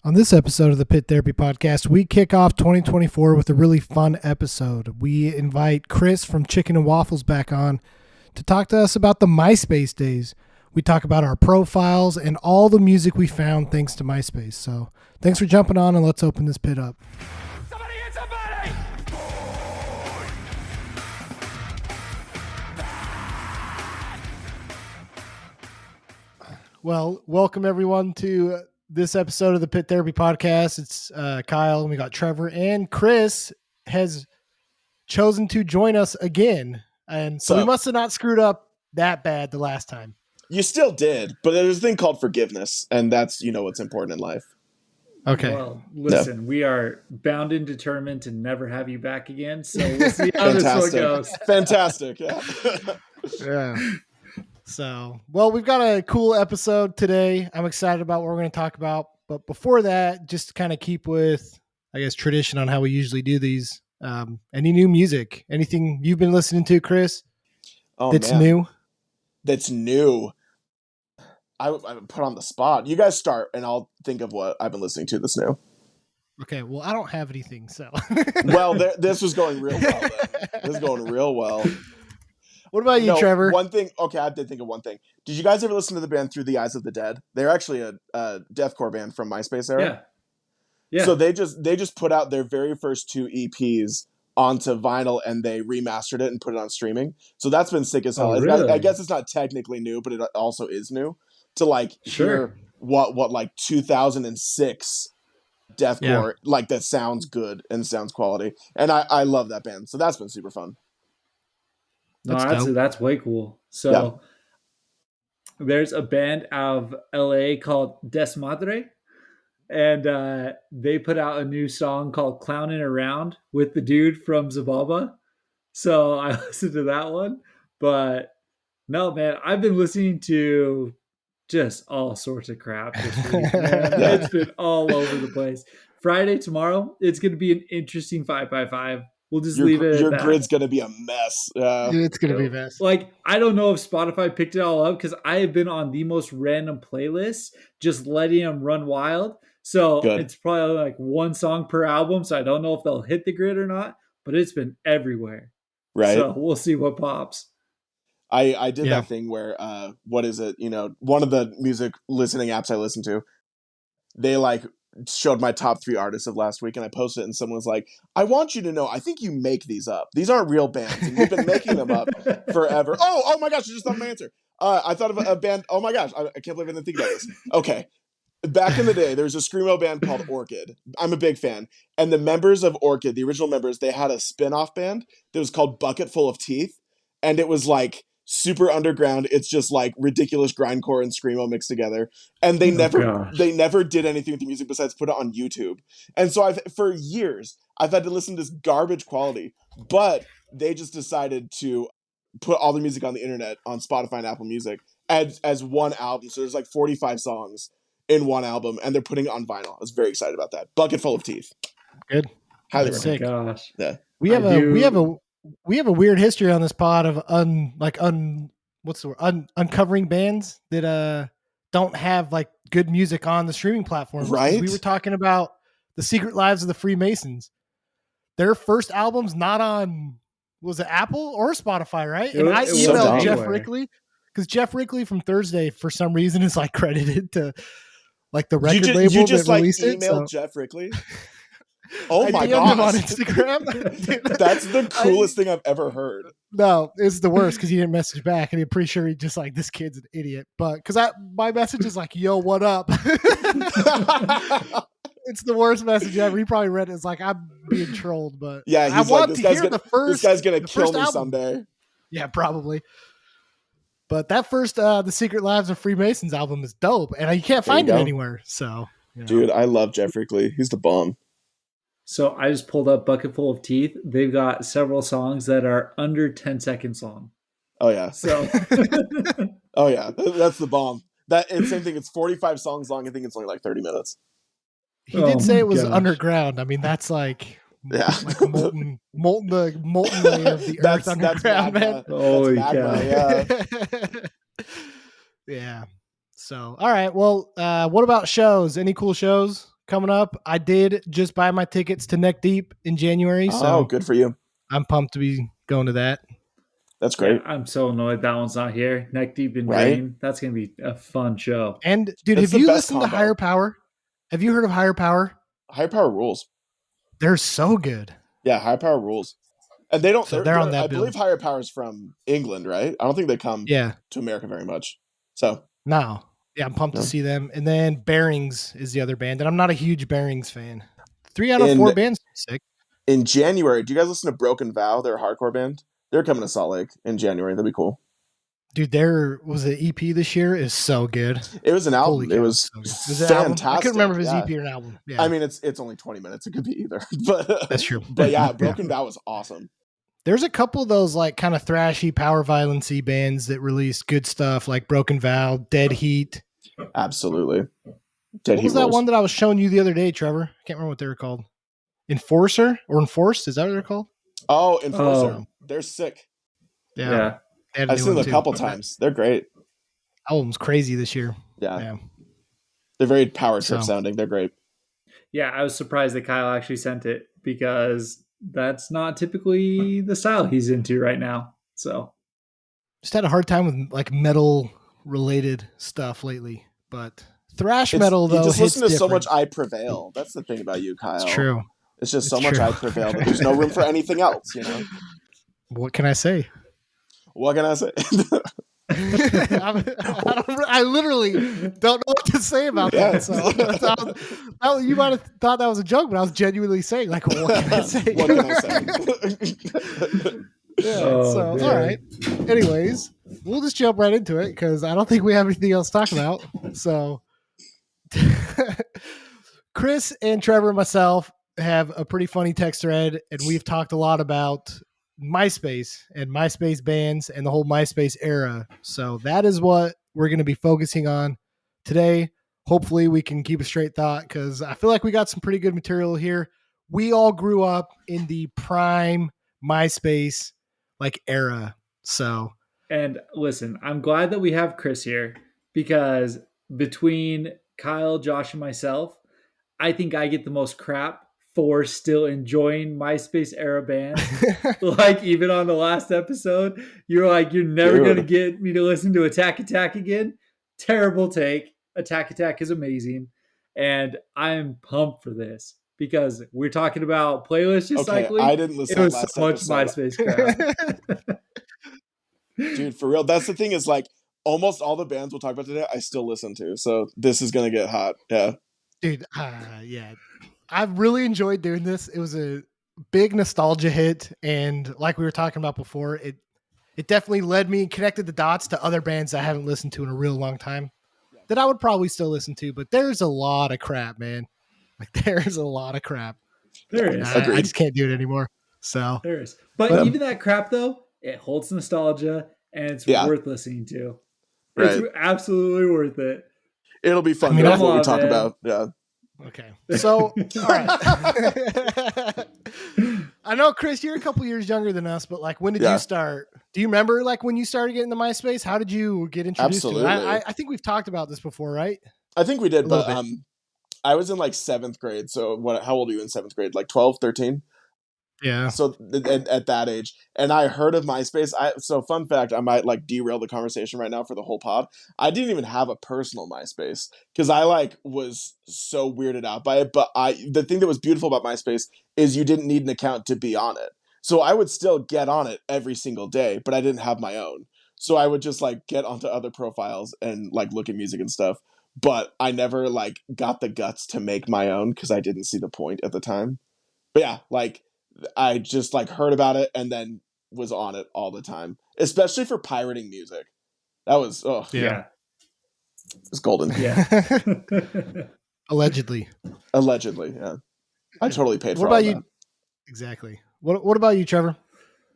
On this episode of the Pit Therapy Podcast, we kick off 2024 with a really fun episode. We invite Chris from Chickenandwaffles back on to talk to us about the MySpace days. We talk about our profiles and all the music we found thanks to MySpace. So thanks for jumping on, and let's open this pit up. Somebody hit somebody! Well, welcome everyone to this episode of the Pit Therapy Podcast. It's Kyle, and we got Trevor, and Chris has chosen to join us again. And so we must have not screwed up that bad the last time. You still did, but there's a thing called forgiveness, and that's, what's important in life. Okay. Well, listen, we are bound and determined to never have you back again, so we'll see how this one goes. Fantastic. Yeah. Yeah. So, well, we've got a cool episode today. I'm excited about what we're going to talk about. But before that, just to kind of keep with, I guess, tradition on how we usually do these. Any new music? Anything you've been listening to, Chris? That's new? That's new. I put on the spot. You guys start, and I'll think of what I've been listening to that's new. Okay, well, I don't have anything, so. Well, this was going real well, then. This is going real well. What about you, Trevor? One thing. Okay, I did think of one thing. Did you guys ever listen to the band Through the Eyes of the Dead? They're actually a deathcore band from MySpace era. Yeah. So they just put out their very first two EPs onto vinyl, and they remastered it and put it on streaming. So that's been sick as hell. Oh, really? I guess it's not technically new, but it also is new to hear what 2006 deathcore that sounds good and sounds quality. And I love that band. So that's been super fun. That's way cool. So there's a band out of LA called Desmadre, and they put out a new song called Clownin' Around with the dude from Zababa. So I listened to that one. But no, man, I've been listening to just all sorts of crap this week, man. It's been all over the place. Friday, tomorrow, it's going to be an interesting 5x5. We'll just leave it at your that. grid's going to be a mess. It's going to be a mess. I don't know if Spotify picked it all up because I have been on the most random playlists, just letting them run wild. So It's probably one song per album. So I don't know if they'll hit the grid or not, but it's been everywhere. Right. So we'll see what pops. I did that thing where, what is it? One of the music listening apps I listen to, they showed my top 3 artists of last week, and I posted it, and someone was like, I want you to know, I think you make these up. These aren't real bands, and you've been making them up forever. Oh my gosh, I just thought of my answer. I thought of a band. Oh my gosh, I can't believe I didn't think about this. Okay. Back in the day, there was a screamo band called Orchid. I'm a big fan. And the members of Orchid, the original members, they had a spin-off band that was called Bucket Full of Teeth, and it was super underground. It's just ridiculous grindcore and screamo mixed together, and they never did anything with the music besides put it on YouTube. And so for years I've had to listen to this garbage quality, but they just decided to put all the music on the internet on Spotify and Apple Music as one album. So there's 45 songs in one album, and they're putting it on vinyl. I was very excited about that. Bucket Full of Teeth. Good. Highly recommend. Gosh. Yeah. We have a weird history on this pod of uncovering bands that don't have good music on the streaming platforms. Right. We were talking about The Secret Lives of the Freemasons. Their first album's not on, was it Apple or Spotify, right? And I emailed Jeff Rickley, because Jeff Rickley from Thursday for some reason is credited to the record label you just that released it. Emailed Jeff Rickley. Oh my DM'd him on gosh. Instagram. That's the coolest thing I've ever heard. No, it's the worst because he didn't message back, and I'm pretty sure he just this kid's an idiot. But because my message is yo, what up? It's the worst message ever. He probably read it as I'm being trolled, but yeah, I want to hear this guy's gonna kill me album someday. Yeah, probably. But that first The Secret Lives of Freemasons album is dope, and you can't find it anywhere. So, dude, I love Jeff Rickley. He's the bomb. So I just pulled up Bucket Full of Teeth. They've got several songs that are under 10 seconds long. Oh yeah. So oh yeah, that's the bomb. Same thing. It's 45 songs long. I think it's only 30 minutes. He did say it was underground. I mean, that's molten layer of the earth underground, man. Holy cow. Yeah. So, all right. Well, what about shows? Any cool shows coming up. I did just buy my tickets to Neck Deep in January, Oh, so good for you. I'm pumped to be going to that. That's great. Yeah, I'm so annoyed that one's not here. Neck Deep in Right? Drain. That's gonna be a fun show. And dude, That's have the you best listened to combo. Higher Power? Have you heard of Higher Power? Higher Power rules. They're so good. Yeah, Higher Power rules. And they don't. So they're on that I bill. believe Higher Power is from England, right? I don't think they come Yeah. to America very much. So No. Yeah, I'm pumped to see them. And then Bearings is the other band, and I'm not a huge Bearings fan. 3 out of 4 bands sick. In January, do you guys listen to Broken Vow? They're a hardcore band. They're coming to Salt Lake in January. That'd be cool. Dude, there was an EP this year is so good. It was an album. Holy cow, it was so fantastic. I couldn't remember if it was EP or an album. Yeah. I mean, it's only 20 minutes. It could be either. But that's true. But yeah, Broken Vow was awesome. There's a couple of those like kind of thrashy power violence-y bands that released good stuff like Broken Vow, Dead Heat. Absolutely. What was that one that I was showing you the other day, Trevor? I can't remember what they were called. Enforcer or Enforced? Is that what they're called? Oh, Enforcer. Oh. They're sick. Yeah. I've seen them a couple times. They're great. Album's crazy this year. Yeah. They're very power trip sounding. They're great. Yeah, I was surprised that Kyle actually sent it because that's not typically the style he's into right now. So just had a hard time with like metal related stuff lately, but thrash metal though. You just listen to different. so much I Prevail. That's the thing about you, Kyle. It's true. It's just so much I Prevail that there's no room for anything else, you know? What can I say? What can I say? I literally don't know what to say about that. So you might have thought that was a joke, but I was genuinely saying, like, what can I say? What can I say? All right. Anyways, we'll just jump right into it because I don't think we have anything else to talk about. So, Chris and Trevor and myself have a pretty funny text thread, and we've talked a lot about MySpace and MySpace bands and the whole MySpace era. So that is what we're going to be focusing on today. Hopefully we can keep a straight thought because I feel like we got some pretty good material here. We all grew up in the prime MySpace like era. So, and listen, I'm glad that we have Chris here because between Kyle, Josh, and myself, I think I get the most crap for still enjoying MySpace era bands. Like even on the last episode, you're like, you're never going to get me to listen to Attack Attack again. Terrible take. Attack Attack is amazing. And I'm pumped for this because we're talking about playlist recycling. I didn't listen to last so much MySpace crap. Dude, for real. That's the thing is like almost all the bands we'll talk about today, I still listen to. So this is going to get hot. Yeah. Dude, yeah. I've really enjoyed doing this. It was a big nostalgia hit. And like we were talking about before, it definitely led me and connected the dots to other bands I haven't listened to in a real long time that I would probably still listen to. But there's a lot of crap, man. Like there's a lot of crap. There is. I just can't do it anymore. So there is. But even that crap though, it holds nostalgia and it's worth listening to. Right. It's absolutely worth it. It'll be fun. That's what we talk about. Yeah. Okay. So, all right. I know, Chris, you're a couple years younger than us, but like, when did you start? Do you remember like when you started getting to MySpace? How did you get introduced to it? I think we've talked about this before, right? I think we did, but I was in like 7th grade. So how old are you in 7th grade? Like 12, 13? Yeah. So at that age, and I heard of MySpace. So fun fact, I might like derail the conversation right now for the whole pod. I didn't even have a personal MySpace because I like was so weirded out by it. But the thing that was beautiful about MySpace is you didn't need an account to be on it. So I would still get on it every single day, but I didn't have my own. So I would just like get onto other profiles and like look at music and stuff. But I never like got the guts to make my own because I didn't see the point at the time. But yeah, like. I just like heard about it and then was on it all the time, especially for pirating music. That was it's golden. Yeah. Allegedly, yeah. I totally paid for what about all you? That. Exactly. What about you, Trevor?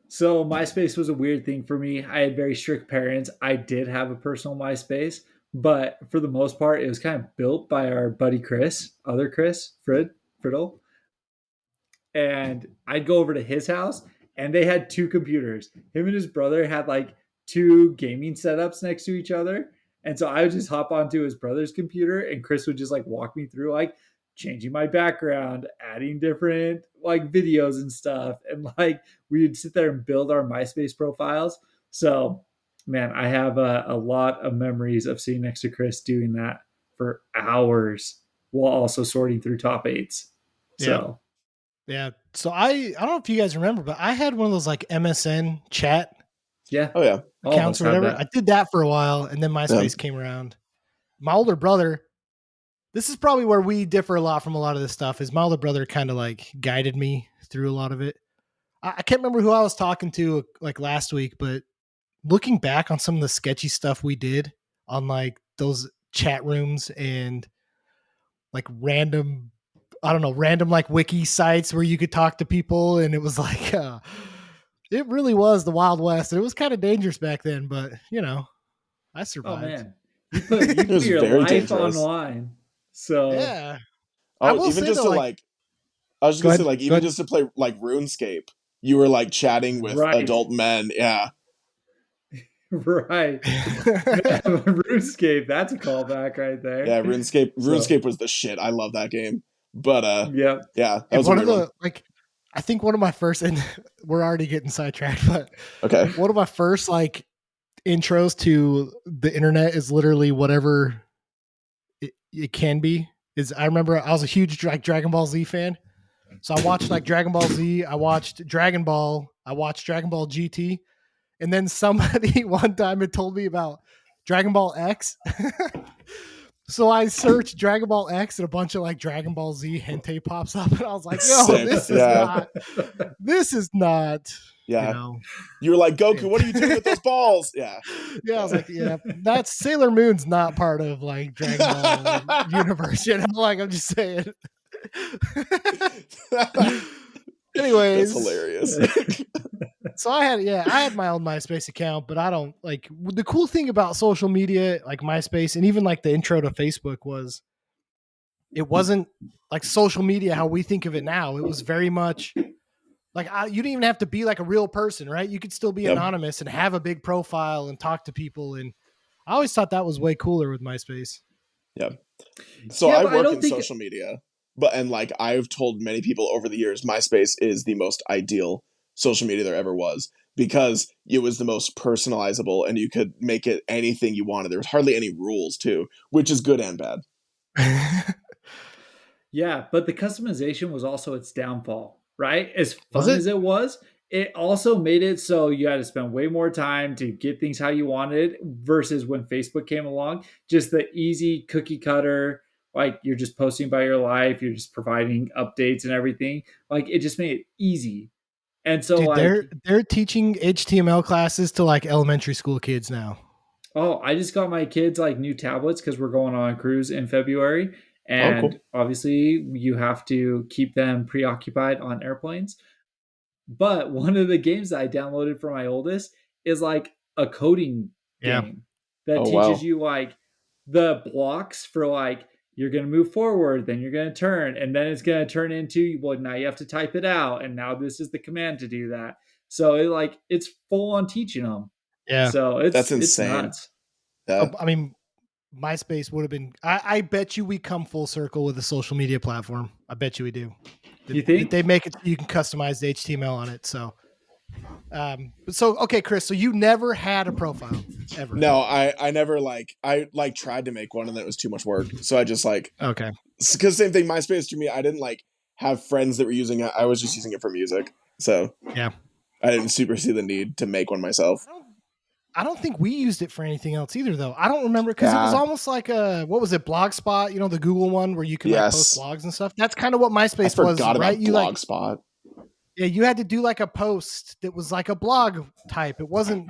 So MySpace was a weird thing for me. I had very strict parents. I did have a personal MySpace, but for the most part, it was kind of built by our buddy Chris, Friddle. And I'd go over to his house and they had 2 computers. Him and his brother had like 2 gaming setups next to each other. And so I would just hop onto his brother's computer and Chris would just like walk me through like changing my background, adding different like videos and stuff. And like we'd sit there and build our MySpace profiles. So, man, I have a lot of memories of sitting next to Chris doing that for hours while also sorting through top eights. Yeah. So, Yeah. So I don't know if you guys remember, but I had one of those like MSN chat yeah. Oh yeah. accounts or whatever. I did that for a while, and then MySpace came around. My older brother, this is probably where we differ a lot from a lot of this stuff, is my older brother kind of like guided me through a lot of it. I can't remember who I was talking to like last week, but looking back on some of the sketchy stuff we did on like those chat rooms and like random, I don't know, random like wiki sites where you could talk to people, and it was like it really was the Wild West. It was kind of dangerous back then, but you know, I survived. Oh man, you put was your very life dangerous. online. So Yeah. I will even say just though, to like, I was just go gonna say ahead. like, Go even ahead. just to play like RuneScape, you were like chatting with Right. adult men. Yeah. Right. RuneScape, that's a callback right there. Yeah, RuneScape was the shit. I love that game. But yeah, that And was a one weird of the one. like, I think one of my first, and we're already getting sidetracked, but Okay. one of my first like intros to the internet is literally whatever it can be. Is I remember I was a huge like Dragon Ball Z fan, so I watched like Dragon Ball Z, I watched Dragon Ball, I watched Dragon Ball GT, and then somebody one time had told me about Dragon Ball X. So I searched Dragon Ball X and a bunch of like Dragon Ball Z hentai pops up, and I was like, "Yo, Sick. this Yeah. is not, Yeah. you know." You were like, Goku, what are you doing with those balls? Yeah. Yeah, I was like, "Yeah, that's Sailor Moon's not part of like Dragon Ball universe." You know, like I'm just saying. Anyways, That's hilarious. so I had my own MySpace account, but I don't like the cool thing about social media, like MySpace, and even like the intro to Facebook was it wasn't like social media how we think of it now. It was very much like you didn't even have to be like a real person, right? You could still be anonymous and have a big profile and talk to people. And I always thought that was way cooler with MySpace. Yeah. So Yeah, I but I work don't in think- social media, and like I've told many people over the years, MySpace is the most ideal social media there ever was because it was the most personalizable and you could make it anything you wanted. There was hardly any rules too, which is good and bad. Yeah, but the customization was also its downfall, right? As Was fun it? as it was, it also made it so you had to spend way more time to get things how you wanted versus when Facebook came along. Just the easy cookie cutter, like you're just posting about your life, you're just providing updates and everything. Like it just made it easy. And so Dude, like they're teaching HTML classes to like elementary school kids now. oh, I just got my kids like new tablets because we're going on a cruise in February. And Cool. obviously, you have to keep them preoccupied on airplanes. But one of the games that I downloaded for my oldest is like a coding Yeah. game that Oh, teaches wow. you like the blocks for like you're going to move forward, then you're going to turn, and then it's going to turn into well, now you have to type it out, and now this is the command to do that. So it's full on teaching them. Yeah. So That's it's insane. nuts. Yeah. I mean, MySpace would have been. I bet you we come full circle with a social media platform. I bet you we do. You think? They make it so you can customize the HTML on it. So, okay, Chris. So you never had a profile ever? No, I never I tried to make one and then it was too much work. So I just Okay. because same thing, MySpace to me, I didn't have friends that were using it. I was just using it for music. So Yeah. I didn't super see the need to make one myself. I don't think we used it for anything else either, though. I don't remember because it was almost like what was it, Blogspot? You know, the Google one where you can like post blogs and stuff. That's kind of what MySpace I was, forgot right? about You Blogspot. yeah, you had to do like a post that was like a blog type. It wasn't,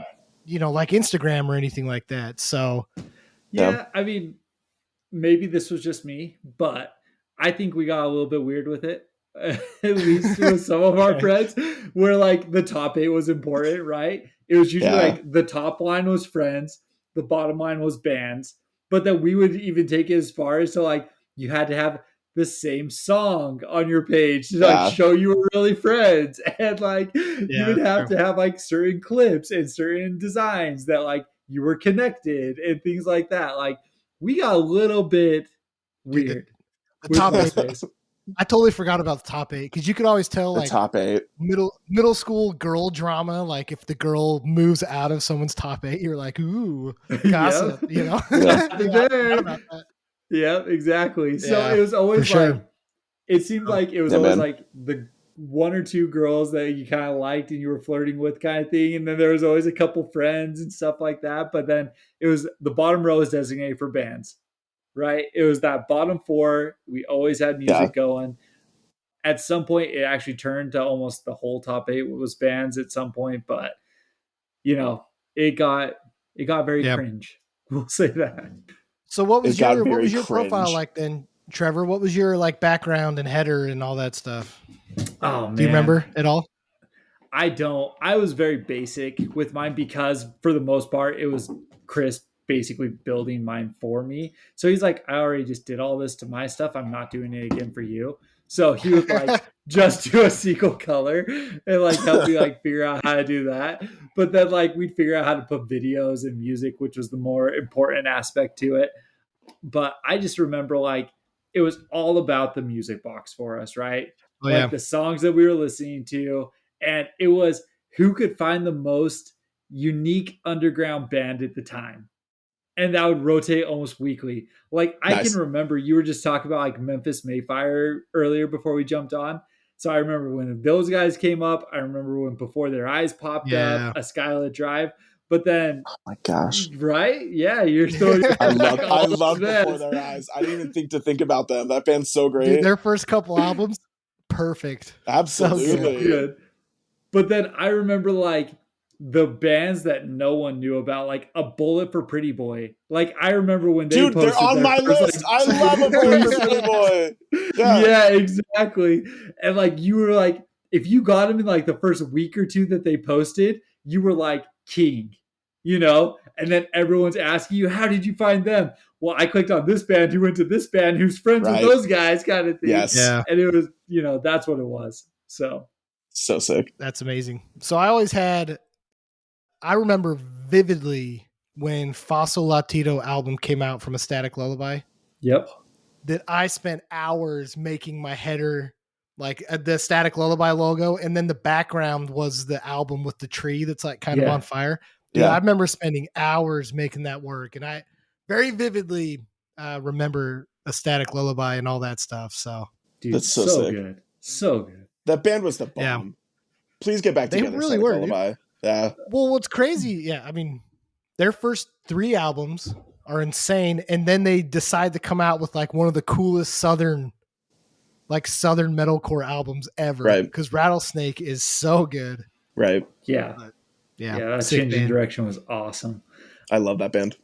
like Instagram or anything like that. So Yeah, I mean, maybe this was just me, but I think we got a little bit weird with it. At least with some of our friends, where like the top 8 was important, right? It was usually like the top line was friends, the bottom line was bands, but that we would even take it as far as to like you had to have the same song on your page to like show you were really friends, and like you would have to have like certain clips and certain designs that like you were connected and things like that. Like we got a little bit weird. Dude, with top 8. MySpace. I totally forgot about the top 8 because you could always tell The like top 8. middle school girl drama. Like if the girl moves out of someone's top 8, you're like, ooh, gossip. Yep. You know, Yeah. I forgot about that. Yeah, exactly. So Yeah, it was always for sure. like, it seemed like it was Yeah, always man. like the one or two girls that you kind of liked and you were flirting with kind of thing. And then there was always a couple friends and stuff like that. But then it was the bottom row is designated for bands, right? It was that bottom 4. We always had music going. At some point, it actually turned to almost the whole top 8 was bands at some point. But, it got very cringe. We'll say that. So what was your cringe. profile like then, Trevor? What was your like background and header and all that stuff? Oh man. Do you remember at all? I don't. I was very basic with mine because for the most part it was Chris basically building mine for me. So he's like, I already just did all this to my stuff. I'm not doing it again for you. So he would like just do a sequel color and like help me like figure out how to do that. But then like we'd figure out how to put videos and music, which was the more important aspect to it. But I just remember like it was all about the music box for us, right? Oh, like the songs that we were listening to. And it was who could find the most unique underground band at the time. And that would rotate almost weekly. Like I can remember you were just talking about like Memphis Mayfire earlier before we jumped on. So I remember when those guys came up. I remember when Before Their Eyes popped up, A Skylit Drive. But then, oh my gosh, right? Yeah, you're still. I love Before Their Eyes. I didn't even think about them. That band's so great. Dude, their first couple albums, perfect. Absolutely. So good. But then I remember like the bands that no one knew about, like A Bullet for Pretty Boy. Like I remember when they posted they're on my first, list. like, I love A Bullet for Pretty Boy. Yeah, exactly. And like you were like, if you got them in like the first week or two that they posted, you were like king, And then everyone's asking you, how did you find them? Well, I clicked on this band who went to this band who's friends with those guys, kind of thing. Yes. Yeah. And it was, that's what it was. So sick. That's amazing. So I remember vividly when Fossil Latido album came out from A Static Lullaby. Yep. That I spent hours making my header like the Static Lullaby logo, and then the background was the album with the tree that's like kind of on fire. Dude, I remember spending hours making that work, and I very vividly remember A Static Lullaby and all that stuff. So, dude, that's so sick. Good. So good. That band was the bomb. Yeah. Please get back together. They really were. Lullaby. Yeah. Well, what's crazy, I mean, their first 3 albums are insane, and then they decide to come out with like one of the coolest southern metalcore albums ever. Right. Because Rattlesnake is so good. Right. Yeah. Yeah. That change in direction was awesome. I love that band.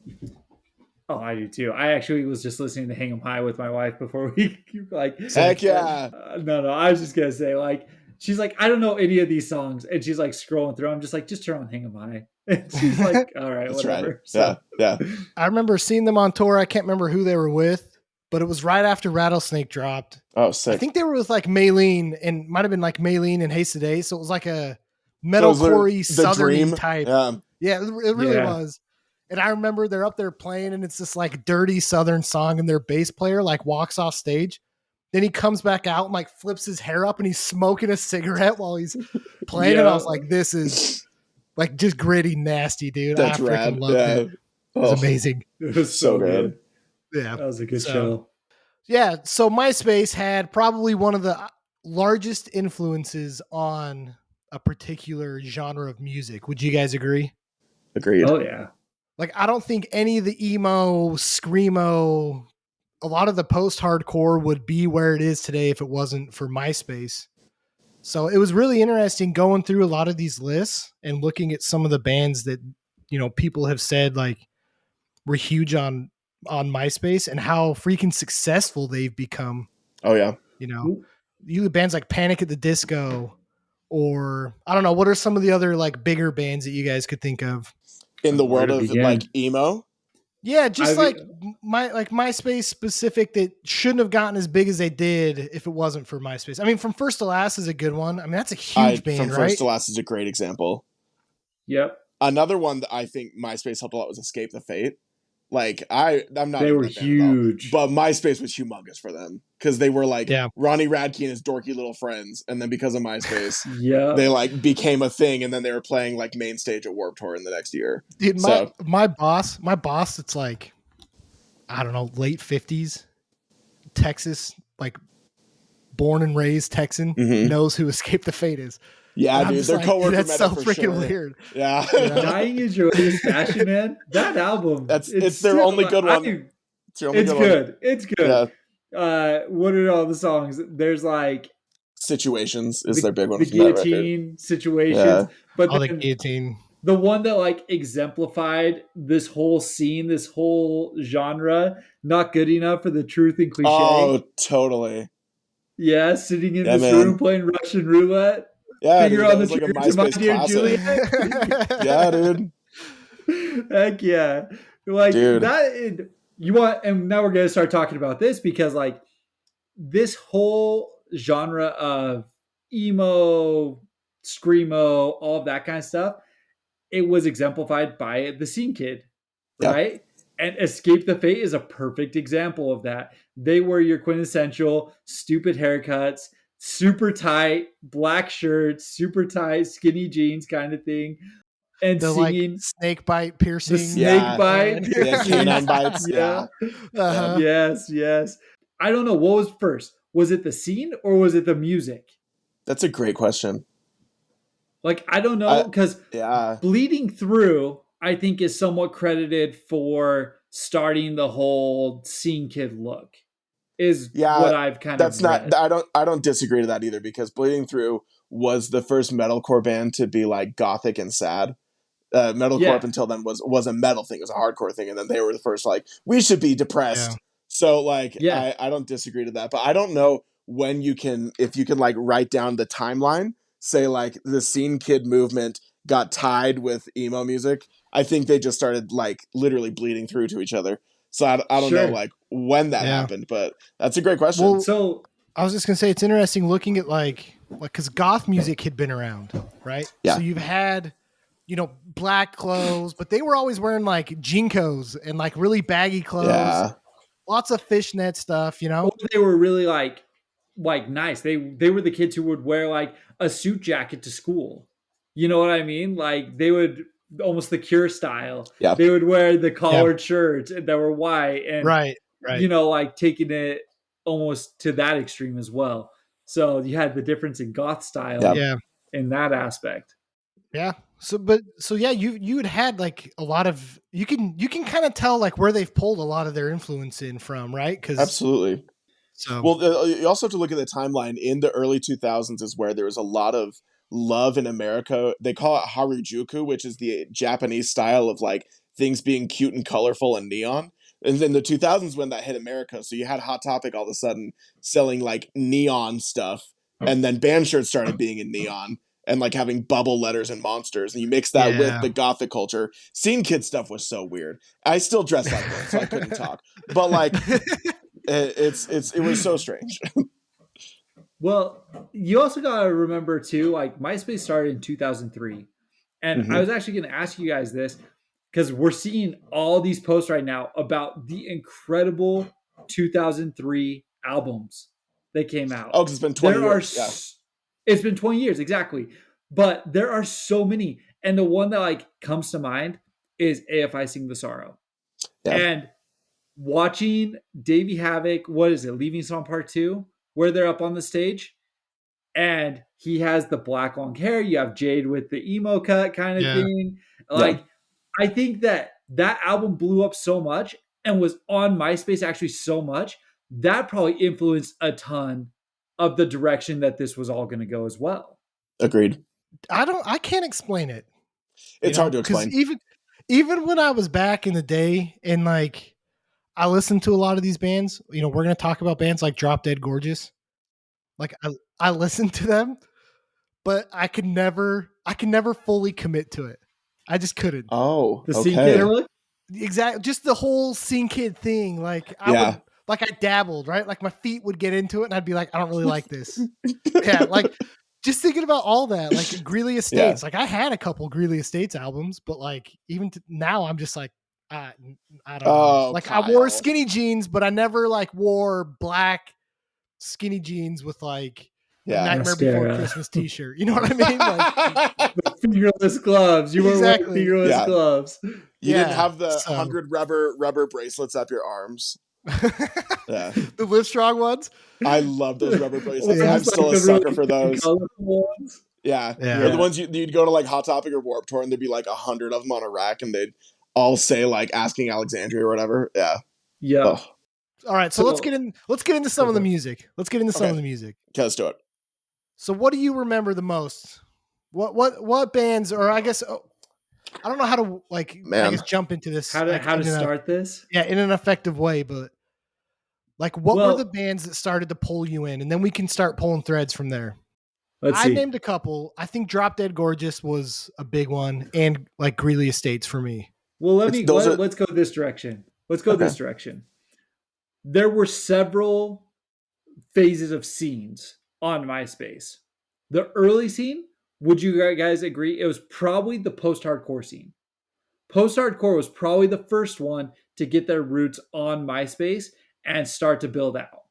Oh, I do too. I actually was just listening to Hang 'em High with my wife before we like. Heck yeah. No, I was just gonna say like she's like I don't know any of these songs, and she's like scrolling through. I'm just like just turn on Hang 'em High, and she's like, all right, That's whatever. right. So, yeah. I remember seeing them on tour. I can't remember who they were with, but it was right after Rattlesnake dropped. Oh, sick. I think they were with like Maylene, and might have been like Maylene and Haste Today. So it was like a metalcore southern type. Yeah, it really was. And I remember they're up there playing, and it's this like dirty southern song, and their bass player like walks off stage. Then he comes back out and like flips his hair up, and he's smoking a cigarette while he's playing. And I was like, this is like just gritty, nasty, dude. That's I freaking loved it. It was amazing. It was so good. Yeah. That was a good show. Yeah. So MySpace had probably one of the largest influences on a particular genre of music. Would you guys agree? Agreed. Oh, yeah. Like, I don't think any of the emo, screamo, a lot of the post-hardcore would be where it is today if it wasn't for MySpace. So it was really interesting going through a lot of these lists and looking at some of the bands that, people have said like were huge on MySpace and how freaking successful they've become. Oh yeah. You bands like Panic at the Disco, or I don't know, what are some of the other like bigger bands that you guys could think of in the world of like emo? Yeah, just MySpace specific that shouldn't have gotten as big as they did if it wasn't for MySpace. I mean, From First to Last is a good one. I mean, that's a huge band, From right? First to Last is a great example. Yep. Another one that I think MySpace helped a lot was Escape the Fate. Like I'm not They even were a fan at all. huge. But MySpace was humongous for them because they were like Yeah. Ronnie Radke and his dorky little friends, and then because of MySpace, Yeah. they like became a thing, and then they were playing like main stage at Warped Tour in the next year. Dude, So my boss, it's like, I don't know, late 50s, Texas, like born and raised Texan, knows who Escape the Fate is. yeah, dude, their like, coworker that's met so it for freaking sure. weird. Yeah, Dying is your latest fashion, man. That album, it's their only good one. It's their only It's good good. one. It's good. Yeah. What are all the songs? There's like Situations is their big one the from that record. guillotine situations, Yeah. but Oh, the then guillotine. the one that like exemplified this whole scene, this whole genre, not good enough for the truth and cliche. Oh, totally. Yeah, sitting in Yeah, this room playing Russian roulette. Yeah, Finger dude, on that the was like a trigger to my MySpace dear classic. Juliet. Yeah, dude. Heck yeah. Like Dude. that you want, and now we're gonna start talking about this because like this whole genre of emo, screamo, all of that kind of stuff, it was exemplified by the Scene Kid, right? Yeah. And Escape the Fate is a perfect example of that. They were your quintessential stupid haircuts, super tight black shirts, super tight skinny jeans kind of thing, and the singing like snake bite piercing, the snake bite, yeah, canine bites, yeah. Uh-huh. Yes. I don't know what was first. Was it the scene or was it the music? That's a great question. Like I don't know because yeah, Bleeding Through I think is somewhat credited for starting the whole Scene Kid look. Is what I've kind of read. I don't disagree to that either because Bleeding Through was the first metalcore band to be like gothic and sad. Metalcore up until then was a metal thing, it was a hardcore thing, and then they were the first like we should be depressed. Yeah. So like I don't disagree to that, but I don't know if you can like write down the timeline, say like the Scene Kid movement got tied with emo music. I think they just started like literally bleeding through to each other. So I don't know like when that happened, but that's a great question. Well, so I was just gonna say it's interesting looking at like because goth music had been around, right? Yeah. So you've had, you know, black clothes, but they were always wearing like Jinkos and like really baggy clothes. Yeah. Lots of fishnet stuff, you know. Or they were really like nice. They were the kids who would wear like a suit jacket to school. You know what I mean? Like they would almost the Cure style. Yeah. They would wear the collared shirts that were white and right. You know, like taking it almost to that extreme as well. So you had the difference in goth style in that aspect. Yeah. So you had like a lot of you can kind of tell like where they've pulled a lot of their influence in from, right? Because absolutely. So well, you also have to look at the timeline. In the early 2000s is where there was a lot of love in America. They call it Harajuku, which is the Japanese style of like things being cute and colorful and neon. And then the 2000s when that hit America, so you had Hot Topic all of a sudden selling like neon stuff, and then band shirts started being in neon and like having bubble letters and monsters, and you mix that with the gothic culture. Scene Kid stuff was so weird. I still dress like one, so I couldn't talk, but like it was so strange. Well, you also gotta remember too, like MySpace started in 2003, and I was actually going to ask you guys this because we're seeing all these posts right now about the incredible 2003 albums that came out. Oh, because it's been 20 years. It's been 20 years, exactly. But there are so many. And the one that like comes to mind is AFI Sing the Sorrow. Yeah. And watching Davey Havoc, what is it, Leaving Song Part 2, where they're up on the stage. And he has the black long hair. You have Jade with the emo cut kind of thing. Like, I think that album blew up so much and was on MySpace actually so much that probably influenced a ton of the direction that this was all going to go as well. Agreed. I can't explain it. It's hard to explain. Even when I was back in the day and like I listened to a lot of these bands, you know, we're going to talk about bands like Drop Dead Gorgeous. Like I listened to them, but I could never fully commit to it. I just couldn't. Oh, the Scene Kid, really? Exactly. Just the whole Scene Kid thing. Like I dabbled, right? Like my feet would get into it and I'd be like, I don't really like this. Like just thinking about all that, like Greeley Estates. Like I had a couple Greeley Estates albums, but like even now I'm just like, I don't know. Oh, Like Kyle. I wore skinny jeans, but I never like wore black skinny jeans with like a Nightmare Before Mascara. Christmas t-shirt. You know what I mean? Like, The fingerless gloves. You were Exactly. wearing fingerless Yeah. gloves. You didn't have the so- 100 rubber bracelets up your arms. Yeah. The Livestrong ones. I love those rubber bracelets. Yeah. I'm Just still like a the sucker really for those. colorful ones. Yeah. Yeah. Or the ones you'd go to like Hot Topic or Warped Tour and there'd be like 100 of them on a rack and they'd all say like Asking Alexandria or whatever. Yeah. Yeah. Oh, All right, so let's get into some of the music. Let's get into some of the music. okay, let's do it. So what do you remember the most? What bands, or I guess I don't know how to like Man. I guess jump into this. How to start this? Yeah, in an effective way, but like what were the bands that started to pull you in, and then we can start pulling threads from there. I named a couple. I think Drop Dead Gorgeous was a big one, and like Greeley Estates for me. Well, let's go this direction. This direction. There were several phases of scenes on MySpace. The early scene, would you guys agree? It was probably the post-hardcore scene. Post-hardcore was probably the first one to get their roots on MySpace and start to build out.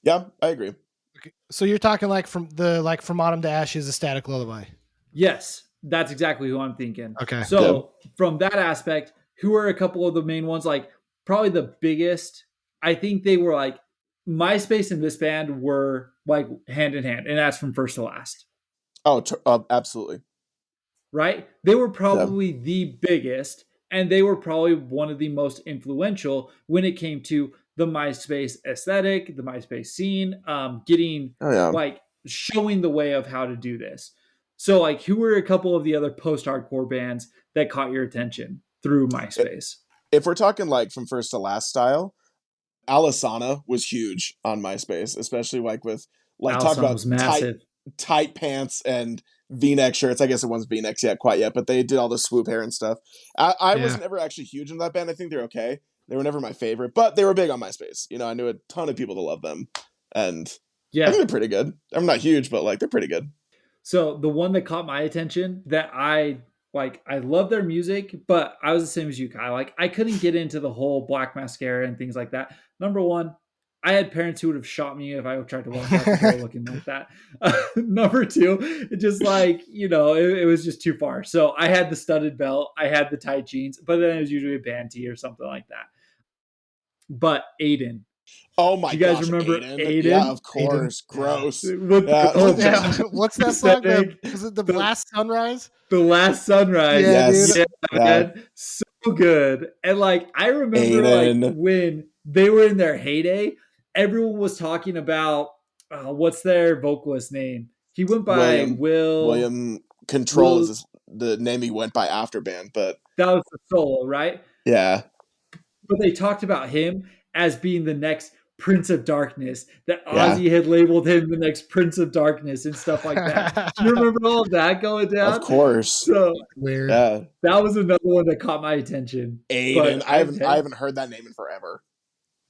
Yeah, I agree. Okay. So you're talking like from Autumn to Ashes, A Static Lullaby. Yes, that's exactly who I'm thinking. Okay. So from that aspect, who are a couple of the main ones? Like probably the biggest, I think they were like MySpace and this band were like hand in hand, and that's from first to last. Oh, absolutely. Right? They were probably the biggest, and they were probably one of the most influential when it came to the MySpace aesthetic, the MySpace scene, getting like showing the way of how to do this. So like who were a couple of the other post-hardcore bands that caught your attention through MySpace? If we're talking like from first to last style, Alisana was huge on MySpace, especially like with like Alisana talk about was massive. tight pants and V-neck shirts. I guess it wasn't V-necks quite yet, but they did all the swoop hair and stuff. I was never actually huge in that band. I think they're okay. They were never my favorite, but they were big on MySpace. You know, I knew a ton of people that love them, and I think they're pretty good. I'm not huge, but like they're pretty good. So the one that caught my attention that I love their music, but I was the same as you, Kyle. Like I couldn't get into the whole black mascara and things like that. Number one, I had parents who would have shot me if I tried to walk out the door looking like that. Number two, it just like, you know, it was just too far. So I had the studded belt, I had the tight jeans, but then it was usually a band tee or something like that. But Aiden. Oh my god! You guys remember Aiden? Yeah, of course. Aiden. Gross. Yeah. What's that song? Was it the Last Sunrise? The Last Sunrise. Yes. Man. So good. And like I remember like when they were in their heyday, everyone was talking about what's their vocalist name? He went by William Control is the name he went by after band, but that was the solo, right? Yeah. But they talked about him as being the next Prince of Darkness, that Ozzy had labeled him the next Prince of Darkness and stuff like that. Do you remember all of that going down? Of course. So weird. Yeah. That was another one that caught my attention. Aiden. I haven't heard that name in forever.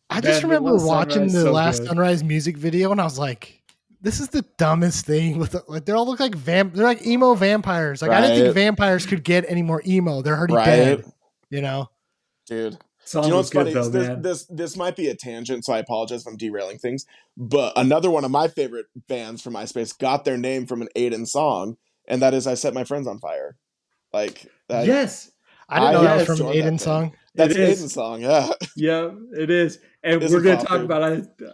I just remember watching the Last Sunrise music video and I was like, this is the dumbest thing with like they all look like they're like emo vampires. Like I didn't think vampires could get any more emo. They're already dead. You know? Dude. Song Do you know what's funny? though, this might be a tangent, so I apologize if I'm derailing things. But another one of my favorite bands from MySpace got their name from an Aiden song, and that is "I Set My Friends on Fire." Like that. Yes, I didn't know that was from an Aiden song. That's an Aiden song. Yeah, yeah, it is. And we're going to talk about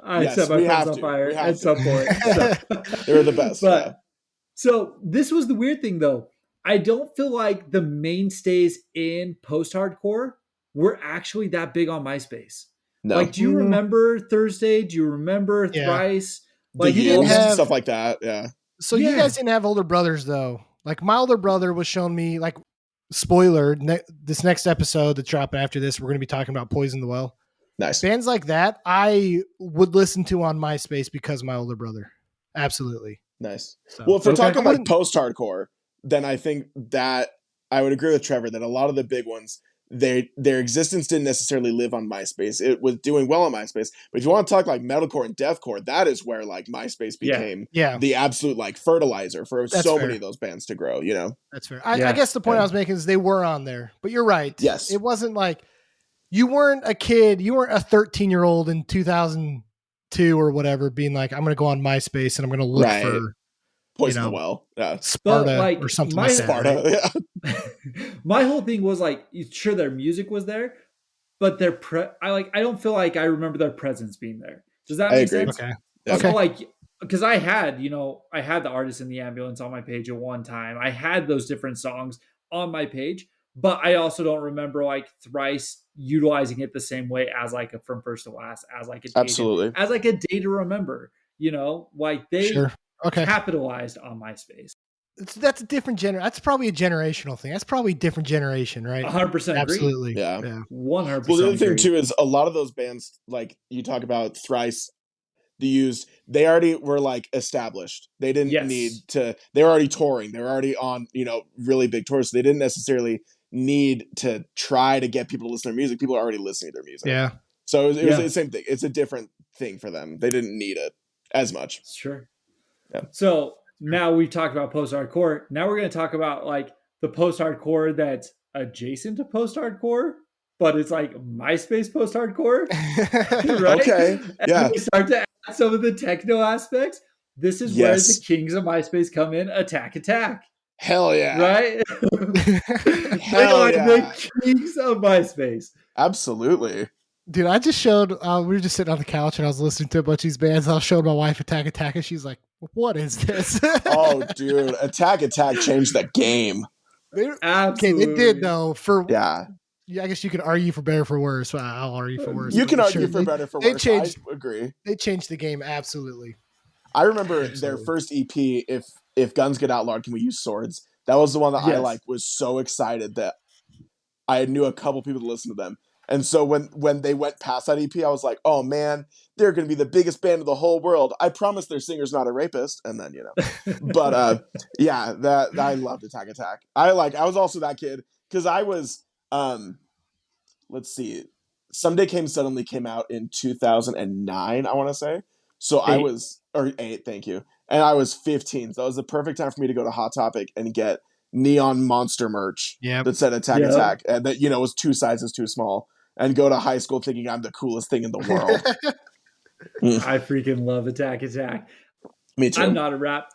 I Set My Friends on Fire at some point. So. They're the best. But so this was the weird thing, though. I don't feel like the mainstays in post-hardcore were actually that big on MySpace. No. Like, do you remember Thursday? Do you remember Thrice? Like you didn't have stuff like that. Yeah. So you guys didn't have older brothers though. Like my older brother was showing me like spoiler, this next episode that's dropping after this, we're going to be talking about Poison the Well. Nice. Bands like that I would listen to on MySpace because of my older brother. Absolutely. Nice. So, well, if we're talking like post-hardcore, then I think that I would agree with Trevor that a lot of the big ones, their existence didn't necessarily live on MySpace. It was doing well on MySpace. But if you want to talk like metalcore and deathcore, that is where like MySpace became the absolute like fertilizer for many of those bands to grow, you know? That's fair. I guess the point I was making is they were on there. But you're right. Yes. It wasn't like you weren't a kid. You weren't a 13-year-old in 2002 or whatever, being like, I'm going to go on MySpace and I'm going to look for Poison the Well. Yeah. Sparta or something like that. Sparta. Right? Yeah. My whole thing was like, sure, their music was there, but I don't feel like I remember their presence being there. Does that make sense? Okay. Yeah. So like, because I had the Artist in the Ambulance on my page at one time. I had those different songs on my page, but I also don't remember like Thrice utilizing it the same way as like a From First to Last, as like a day to remember. Like they capitalized on MySpace. That's a different That's probably a generational thing. That's probably a different generation, right? 100% absolutely. Yeah. 100%. Well, the other thing too is a lot of those bands, like you talk about Thrice, they already were like established. They didn't need to. They were already touring. They were already on really big tours. So they didn't necessarily need to try to get people to listen to their music. People are already listening to their music. Yeah. So it was the same thing. It's a different thing for them. They didn't need it as much. Sure. Yeah. So now we've talked about post-hardcore. Now we're going to talk about like the post-hardcore that's adjacent to post-hardcore, but it's like MySpace post-hardcore. Right? Okay. Yeah. And we start to add some of the techno aspects. This is where the kings of MySpace come in. Attack. Hell yeah. Right? Hell yeah. The kings of MySpace. Absolutely. Dude, I just showed, we were just sitting on the couch and I was listening to a bunch of these bands. I showed my wife Attack and she's like, what is this? Oh, dude. Attack changed the game. Absolutely. Okay, they did though. Yeah, I guess you could argue for better or for worse. I'll argue for worse. You can argue for better or for worse. I agree. They changed the game, absolutely. I remember their first EP, if Guns Get Outlawed, Can We Use Swords? That was the one that I was so excited that I knew a couple people to listen to them. And so when they went past that EP, I was like, oh man, they're going to be the biggest band in the whole world. I promise their singer's not a rapist. And then, but I loved Attack. I was also that kid because I was, let's see, Someday Suddenly came out in 2009, I want to say. So I was, or 8, thank you. And I was 15. So that was the perfect time for me to go to Hot Topic and get neon monster merch that said Attack. And that, was 2 sizes too small. And go to high school thinking I'm the coolest thing in the world. I freaking love Attack. Me too. I'm not a rap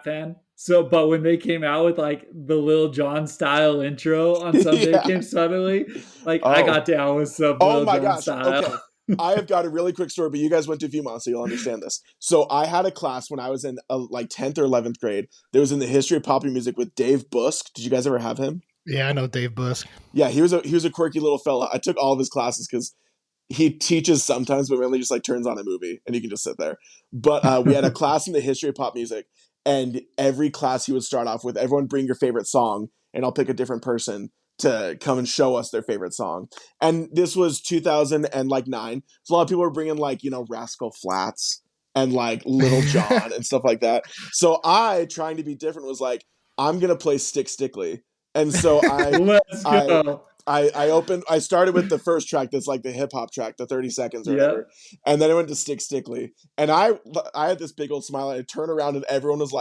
fan. So, but when they came out with like the Lil Jon style intro on Someday Came Suddenly, I got down with some Lil Jon style. Okay. I have got a really quick story, but you guys went to Viewmont, so you'll understand this. So I had a class when I was in 10th or 11th grade. That was in the history of popular music with Dave Busk. Did you guys ever have him? Yeah, I know Dave Busk. Yeah, he was a quirky little fella. I took all of his classes because he teaches sometimes, but mainly just turns on a movie and you can just sit there. But we had a class in the history of pop music, and every class he would start off with, everyone bring your favorite song, and I'll pick a different person to come and show us their favorite song. And this was 2009. So a lot of people were bringing Rascal Flatts and Little John and stuff like that. So I, trying to be different, was like, I'm going to play Stickly. And so I started with the first track that's the hip hop track, the 30 seconds or whatever. And then I went to Stickly. And I had this big old smile, and I turned around and everyone was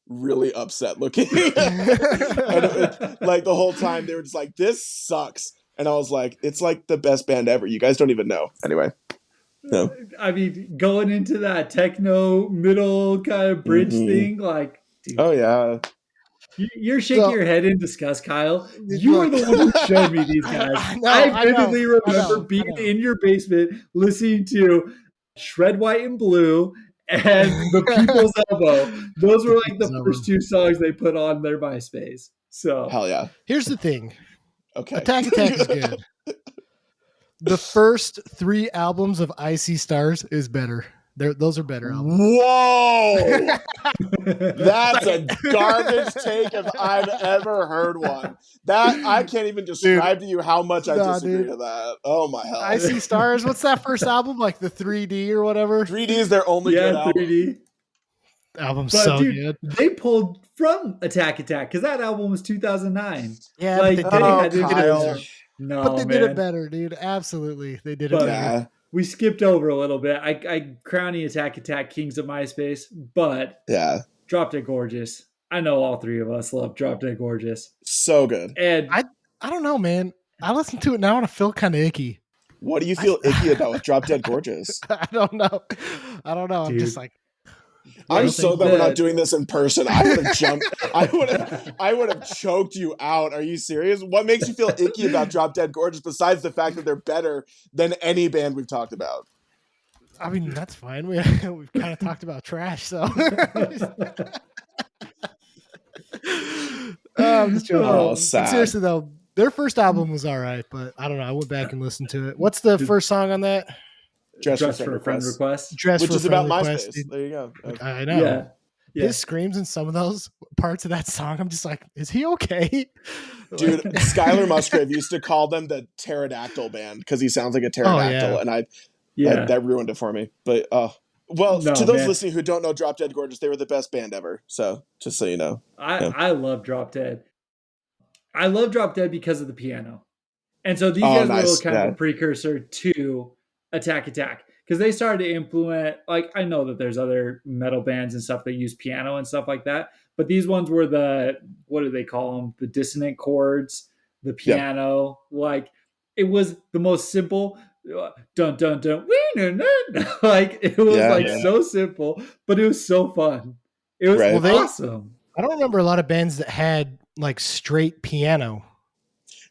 really upset looking. And the whole time they were just this sucks. And I was like, it's the best band ever. You guys don't even know. Anyway. No. I mean, going into that techno middle kind of bridge thing, dude, oh yeah. You're shaking your head in disgust, Kyle. You were the one who showed me these guys. I vividly remember being in your basement listening to Shred White and Blue and The People's Elbow. Those were the first 2 songs they put on their MySpace. So hell yeah. Here's the thing. Okay. Attack is good. The first 3 albums of Icy Stars is better. Those are better albums. Whoa! That's a garbage take if I've ever heard one. That I can't even describe to you how much I disagree with that. Oh my hell! Icy Stars. What's that first album? The 3D or whatever? 3D is their only good album. 3D. Album's so good. They pulled from Attack because that album was 2009. Yeah, but they did it better, dude. Absolutely, they did it better. Yeah. We skipped over a little bit. I crowny Attack Kings of MySpace, but Drop Dead Gorgeous. I know all 3 of us love Drop Dead Gorgeous. So good. And I don't know, man. I listen to it now and I feel kind of icky. What do you feel icky about with Drop Dead Gorgeous? I don't know. I'm just like, I'm so glad we're not doing this in person. I would have jumped. I would have choked you out. Are you serious? What makes you feel icky about Drop Dead Gorgeous besides the fact that they're better than any band we've talked about? I mean, that's fine. We've kind of talked about trash, so. I'm just joking. Oh, sad. Seriously though, their first album was all right, but I don't know. I went back and listened to it. What's the first song on that? Dress for a Friend Request. Which is about MySpace. There you go. I know. Yeah. His screams in some of those parts of that song, I'm just like, is he okay? Dude, Skylar Musgrave used to call them the Pterodactyl Band because he sounds like a pterodactyl, and that ruined it for me. But to those listening who don't know Drop Dead Gorgeous, they were the best band ever. So just so you know, I love Drop Dead. I love Drop Dead because of the piano, and so these guys were a little kind of a precursor to Attack because they started to implement, like, I know that there's other metal bands and stuff that use piano and stuff like that, but these ones were what do they call them? The dissonant chords, the piano, like it was the most simple dun dun dun like it was so simple, but it was so fun. It was awesome. I don't remember a lot of bands that had like straight piano.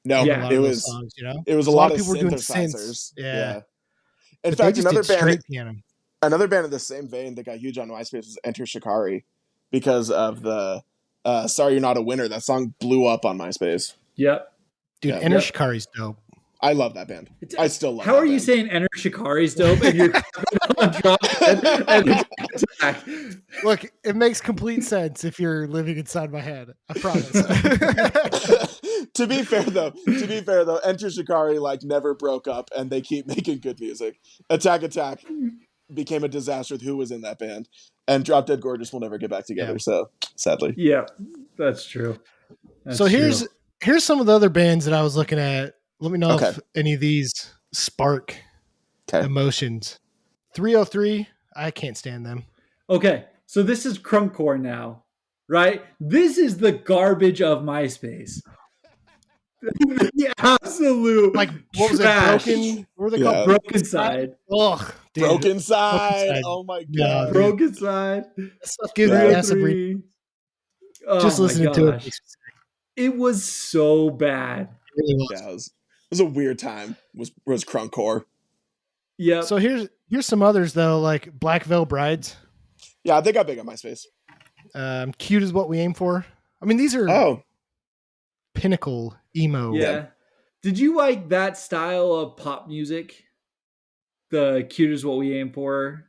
No, it was songs, it was a lot of people doing synths. Yeah. In fact, another band in the same vein that got huge on MySpace was Enter Shikari because of the Sorry You're Not a Winner. That song blew up on MySpace. Yep. Dude, Enter Shikari's dope. I love that band. I still love How are you saying Enter Shikari's dope and you're on Drop Dead and Attack? Look, it makes complete sense if you're living inside my head. I promise. To be fair though, Enter Shikari never broke up and they keep making good music. Attack became a disaster with who was in that band, and Drop Dead Gorgeous will never get back together. So sadly, yeah, that's true. Here's some of the other bands that I was looking at. Let me know if any of these spark emotions. 303, I can't stand them. Okay, so this is crunkcore now, right? This is the garbage of MySpace. The absolute what was trash. it? Broken? What were they called? Broken Side. Ugh, dude. Broken Side. Oh my god. Broken Side. That stuff gives me acid. Just listening to it. It was so bad. It really was. Yeah, it was a weird time. Was crunkcore. Yeah. So here's some others though, like Black Veil Brides. Yeah, they got big on MySpace. Cute is what we aim for. I mean, these are pinnacle emo. Yeah. Did you like that style of pop music? The Cute is what we aim for.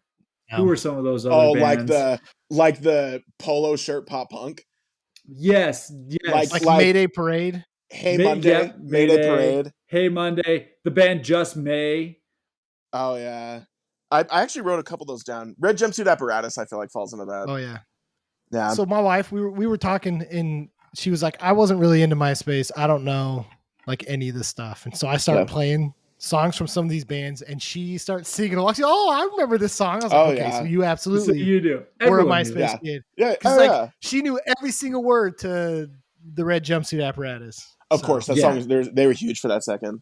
No. Who were some of those other bands? like the polo shirt pop punk. Yes. Like Mayday Parade. Hey Monday. Mayday Parade. Hey Monday. The band Just May. Oh yeah. I actually wrote a couple of those down. Red Jumpsuit Apparatus, I feel like falls into that. Oh yeah. Yeah. So my wife, we were talking, and she was like, I wasn't really into MySpace. I don't know any of this stuff. And so I started playing songs from some of these bands, and she starts singing along. She goes, I remember this song. I was like, okay, so you absolutely you do. Were a MySpace kid. Yeah. She knew every single word to the Red Jumpsuit Apparatus. Of course, that song, they were huge for that second.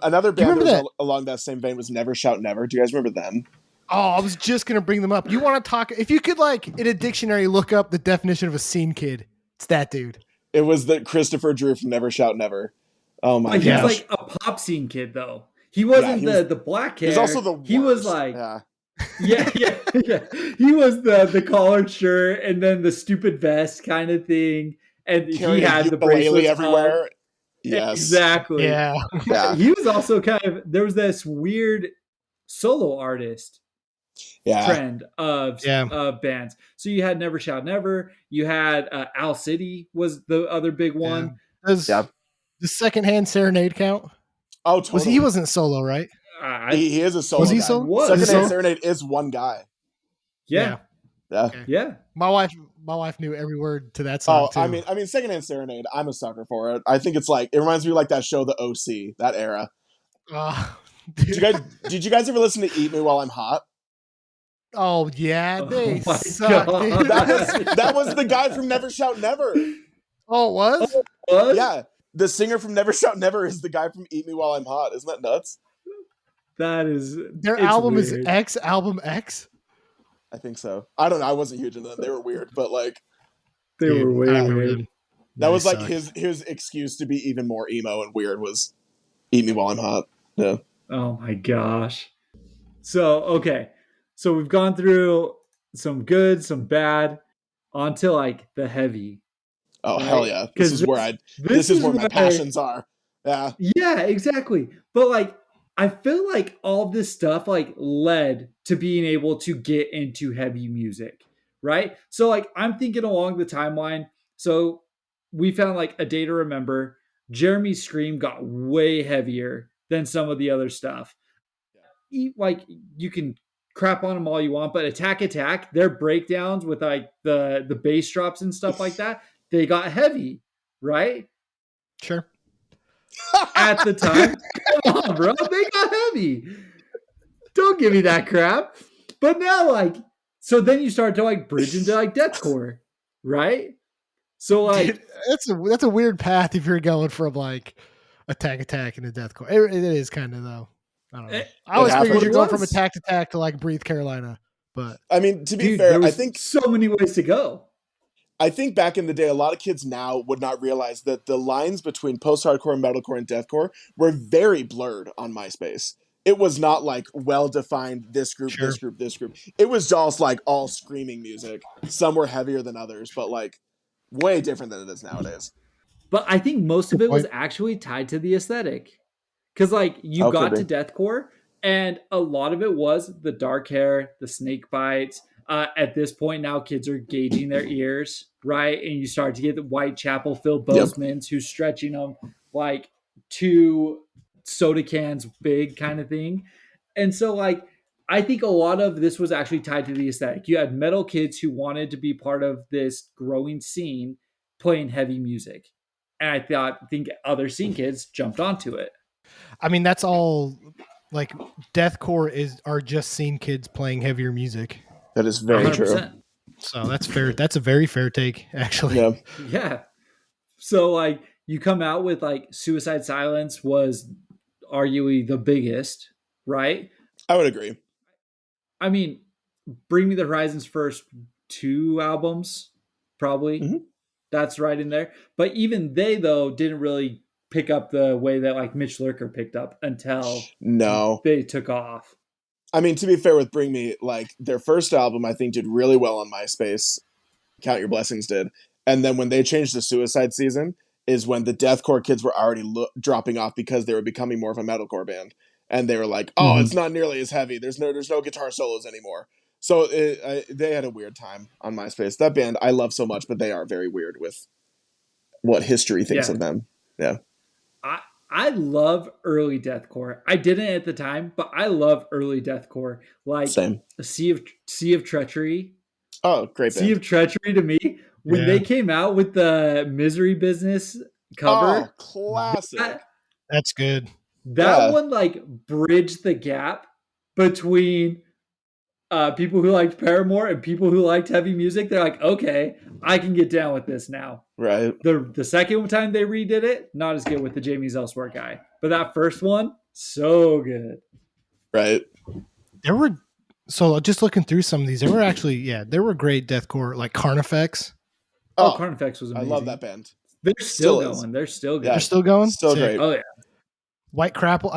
Another band that was along that same vein was Never Shout Never. Do you guys remember them? Oh, I was just going to bring them up. You want to talk, if you could in a dictionary look up the definition of a scene kid, it's that dude. It was the Christopher Drew from Never Shout Never. Oh my gosh. He was like a pop scene kid though. He wasn't the black hair. He was also the worst. He was yeah. He was the collared shirt and then the stupid vest kind of thing. And he had the bracelets everywhere. Up. Yes. Exactly. Yeah. He was also there was this weird solo artist trend of bands. So you had Never Shout Never. You had Owl City was the other big one. Does the Secondhand Serenade count? Oh, totally. He wasn't solo, right? He is a solo. Was he solo? Secondhand Serenade is one guy. Yeah. Okay. Yeah. My wife knew every word to that song too. I mean, Secondhand Serenade, I'm a sucker for it. I think it's it reminds me of that show, The OC, that era. Did you guys ever listen to Eat Me While I'm Hot? Oh yeah, they suck. That was the guy from Never Shout Never. Oh, it was? Yeah. The singer from Never Shout Never is the guy from Eat Me While I'm Hot. Isn't that nuts? That is Their album weird. is X Album X. I think so. I don't know. I wasn't huge into them. They were weird, but like they were way weird. That was like his excuse to be even more emo and weird was Eat Me While I'm Hot. Yeah. Oh my gosh. So, okay. So we've gone through some good, some bad, onto like the heavy. Oh, right? hell yeah. This is where my passions are. Yeah. Yeah, exactly. But like I feel like all this stuff like led to being able to get into heavy music, right? So like I'm thinking along the timeline. So we found like A Day to Remember. Jeremy's Scream got way heavier than some of the other stuff. Like you can crap on them all you want, but Attack Attack, their breakdowns with like the bass drops and stuff like that, they got heavy, right? Sure. At the time, come on, bro, they got heavy. Don't give me that crap. But now, like, so then you start to like bridge into like deathcore, right? So like, dude, that's a weird path if you're going from like Attack Attack into deathcore. It is kind of though. I don't know. I always figured you're going from Attack Attack to like Breathe Carolina, but I mean, to be fair, I think so many ways to go. I think back in the day, a lot of kids now would not realize that the lines between post-hardcore, metalcore, and deathcore were very blurred on MySpace. It was not like well-defined this group, sure. This group, this group. It was just like all screaming music. Some were heavier than others, but like way different than it is nowadays. But I think most of it was actually tied to the aesthetic. Because like you got to deathcore and a lot of it was the dark hair, the snake bites. At this point now kids are gauging their ears, right? And you start to get the Whitechapel Phil Bozeman's who's stretching them like 2 soda cans big kind of thing. And so like I think a lot of this was actually tied to the aesthetic. You had metal kids who wanted to be part of this growing scene playing heavy music. And I think other scene kids jumped onto it. I mean, that's all like deathcore are just scene kids playing heavier music. That is very 100%. True. So that's fair. That's a very fair take, actually. Yeah. Yeah. So like you come out with like Suicide Silence was arguably the biggest, right? I would agree. I mean, Bring Me the Horizon's first 2 albums, probably. Mm-hmm. That's right in there. But even they though didn't really pick up the way that like Mitch Lurker picked up until they took off. I mean, to be fair with Bring Me, like their first album, I think did really well on MySpace. Count Your Blessings did. And then when they changed to Suicide Season is when the deathcore kids were already dropping off because they were becoming more of a metalcore band. And they were like, oh, it's not nearly as heavy. There's no guitar solos anymore. So they had a weird time on MySpace. That band I love so much, but they are very weird with what history thinks of them. Yeah. I love early deathcore. I didn't at the time, but I love early deathcore. Like Same. Sea of Treachery. Oh, great band. Sea of Treachery to me. When they came out with the Misery Business cover. Oh, classic. That's good. That one like bridged the gap between people who liked Paramore and people who liked heavy music. They're like, okay, I can get down with this now. Right. The second time they redid it, not as good with the Jamie's Elsewhere guy. But that first one, so good. Right. So just looking through some of these, there were great deathcore, like Carnifex. Oh, Carnifex was amazing. I love that band. They're still going. They're still good. Yeah. They're still going? Still great. Oh, yeah. Whitechapel.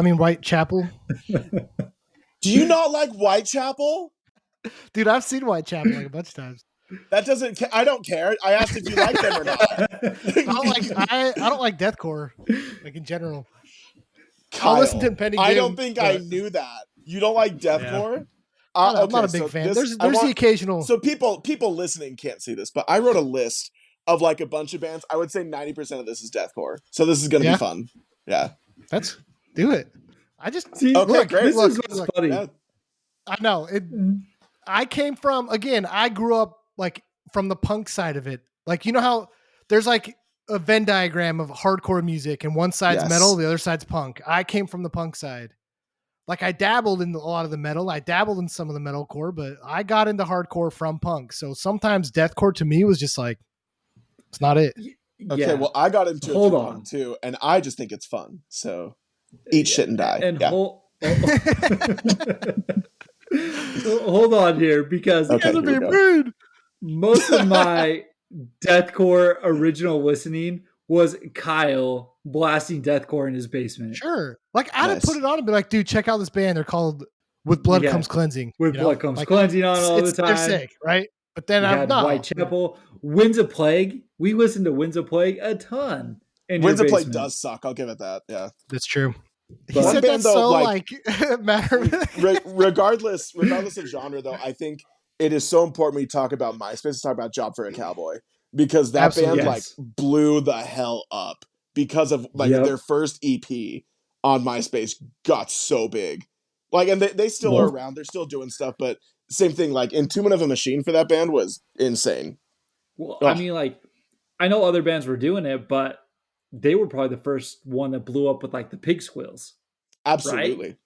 Do you not like Whitechapel? Dude, I've seen Whitechapel like a bunch of times. That doesn't. I don't care. I asked if you like them or not. I don't like deathcore, like in general. Kyle, I'll listen to Impending Doom. I don't think I knew that. You don't like deathcore? Yeah. I'm not a big fan. There's the occasional. So people listening can't see this, but I wrote a list of like a bunch of bands. I would say 90% of this is deathcore. So this is going to be fun. Yeah. Let's do it. I just great. This is what's funny. Yeah. I know it. I came from, again, I grew up like from the punk side of it. Like, you know how there's like a Venn diagram of hardcore music and one side's metal, the other side's punk. I came from the punk side. Like I dabbled in a lot of the metal. I dabbled in some of the metalcore, but I got into hardcore from punk. So sometimes deathcore to me was just like, it's not it. Okay, well, I got into it Hold through on. punk too, and I just think it's fun. So eat shit and die. And yeah. Hold on here, because Okay, here we go. most of my deathcore original listening was Kyle blasting deathcore in his basement. Sure. Like, I'd have put it on and be like, dude, check out this band. They're called With Blood Comes Cleansing. With Blood Comes like, Cleansing on all the time. They're sick, right? But then we had Whitechapel, Winds of Plague. We listened to Winds of Plague a ton. Winds of Plague does suck. I'll give it that. Yeah, that's true. He said band, that though, matter. regardless of genre, though, I think it is so important when you talk about MySpace to talk about Job for a Cowboy, because that band like blew the hell up because of their first EP on MySpace got so big. Like, and they still are around. They're still doing stuff, but same thing. Like, Entombment of a Machine for that band was insane. Well, I mean, like, I know other bands were doing it, but they were probably the first one that blew up with like the pig squeals. Absolutely. Right?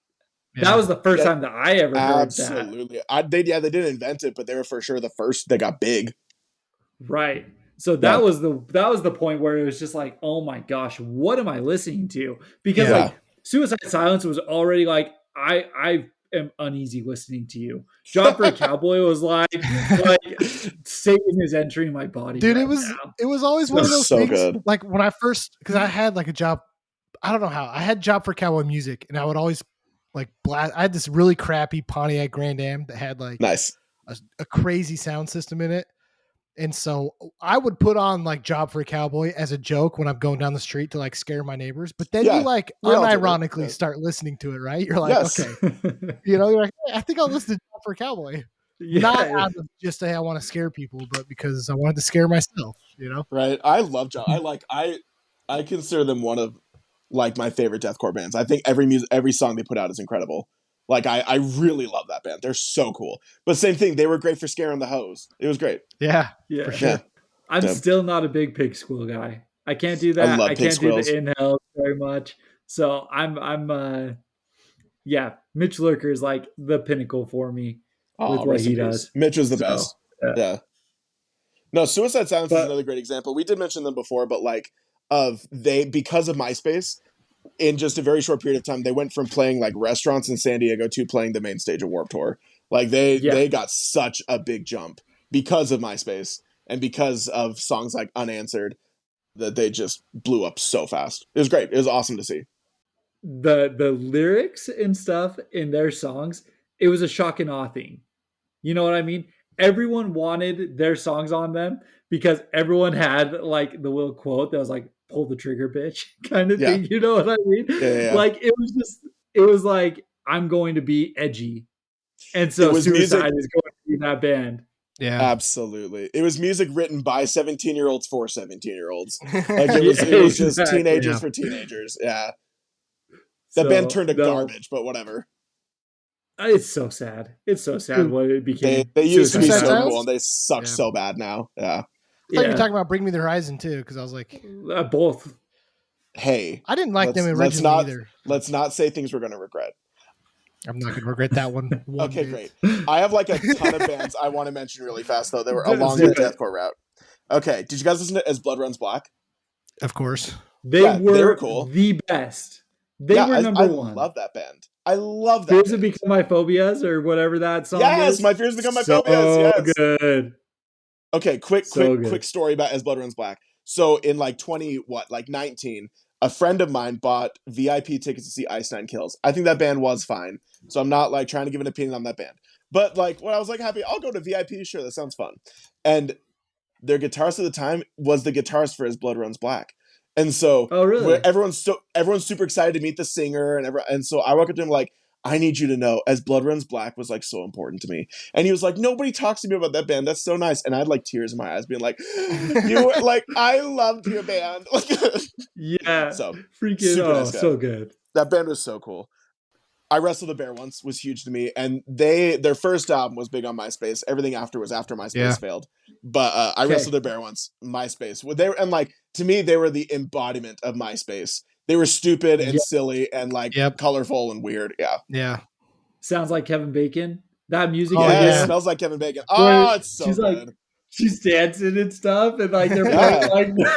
Yeah. That was the first time that I ever heard that. Absolutely. They didn't invent it, but they were for sure the first that got big. Right. So that was the point where it was just like, oh my gosh, what am I listening to? Because like Suicide Silence was already like, I am uneasy listening to you. Job for a Cowboy was like Satan is entering my body. Dude, it was always one of those things. Good. Like when I first, because I had like a job, I don't know how, I had Job for Cowboy music, and I would always like blast. I had this really crappy Pontiac Grand Am that had like a crazy sound system in it. And so I would put on like Job for a Cowboy as a joke when I'm going down the street to like scare my neighbors. But then you like unironically start listening to it, right? You're like, okay, you're like, hey, I think I'll listen to Job for a Cowboy. Yeah. Not out of just I want to scare people, but because I wanted to scare myself, Right. I love Job. I consider them one of like my favorite deathcore bands. I think every song they put out is incredible. Like, I really love that band. They're so cool. But same thing, they were great for scaring the hoes. It was great. Yeah, for sure. Yeah. I'm still not a big pig squeal guy. I can't do that. I can't do the inhale very much. So I'm Mitch Lurker is like the pinnacle for me with what he does. Mitch was the best. Yeah. No, Suicide Silence is another great example. We did mention them before, but like because of MySpace, in just a very short period of time, they went from playing like restaurants in San Diego to playing the main stage of Warped Tour. Like they got such a big jump because of MySpace and because of songs like Unanswered that they just blew up so fast. It was great. It was awesome to see. The lyrics and stuff in their songs, it was a shock and awe thing. You know what I mean? Everyone wanted their songs on them because everyone had like the little quote that was like, pull the trigger, bitch, kind of thing. You know what I mean? Yeah. Like it was like, I'm going to be edgy. And so Suicide is going to be that band. Yeah, absolutely. It was music written by 17-year-olds for 17-year-olds. Like it was just teenagers for teenagers. Yeah. That band turned to garbage, but whatever. It's so sad. It's so sad what it became. They used to be so cool, and they suck so bad now. Yeah. I thought you were talking about Bring Me the Horizon too, because I was like, both. Hey, I didn't like them originally either. Let's not say things we're going to regret. I'm not going to regret that one. Okay, great. I have like a ton of bands I want to mention really fast though. They were along the deathcore route. Okay, did you guys listen to As Blood Runs Black? Of course. They were cool. The best. They were number one. I love that band. I love that. Fears Have Become My Phobias or whatever that song is. Yes, My Fears Become My Phobias. Yes. Good. Okay, quick story about As Blood Runs Black. So in like 19, a friend of mine bought VIP tickets to see Ice Nine Kills. I think that band was fine. So I'm not like trying to give an opinion on that band. But like when I was like happy, I'll go to VIP, sure, that sounds fun. And their guitarist at the time was the guitarist for As Blood Runs Black. And so everyone's super excited to meet the singer and so I walk up to him like, I need you to know As Blood Runs Black was like so important to me. And he was like, nobody talks to me about that band. That's so nice. And I had like tears in my eyes being like, you were like, I loved your band. Yeah. So freaking nice so good. That band was so cool. I Wrestled a Bear Once was huge to me. And their first album was big on MySpace. Everything after was after MySpace failed. But I Wrestled a Bear Once, MySpace. And like to me, they were the embodiment of MySpace. They were stupid and silly and like colorful and weird. Yeah. Yeah. Sounds like Kevin Bacon. That music. It smells like Kevin Bacon. Oh, it's so good. she's dancing and stuff, and like they're Yeah. playing like.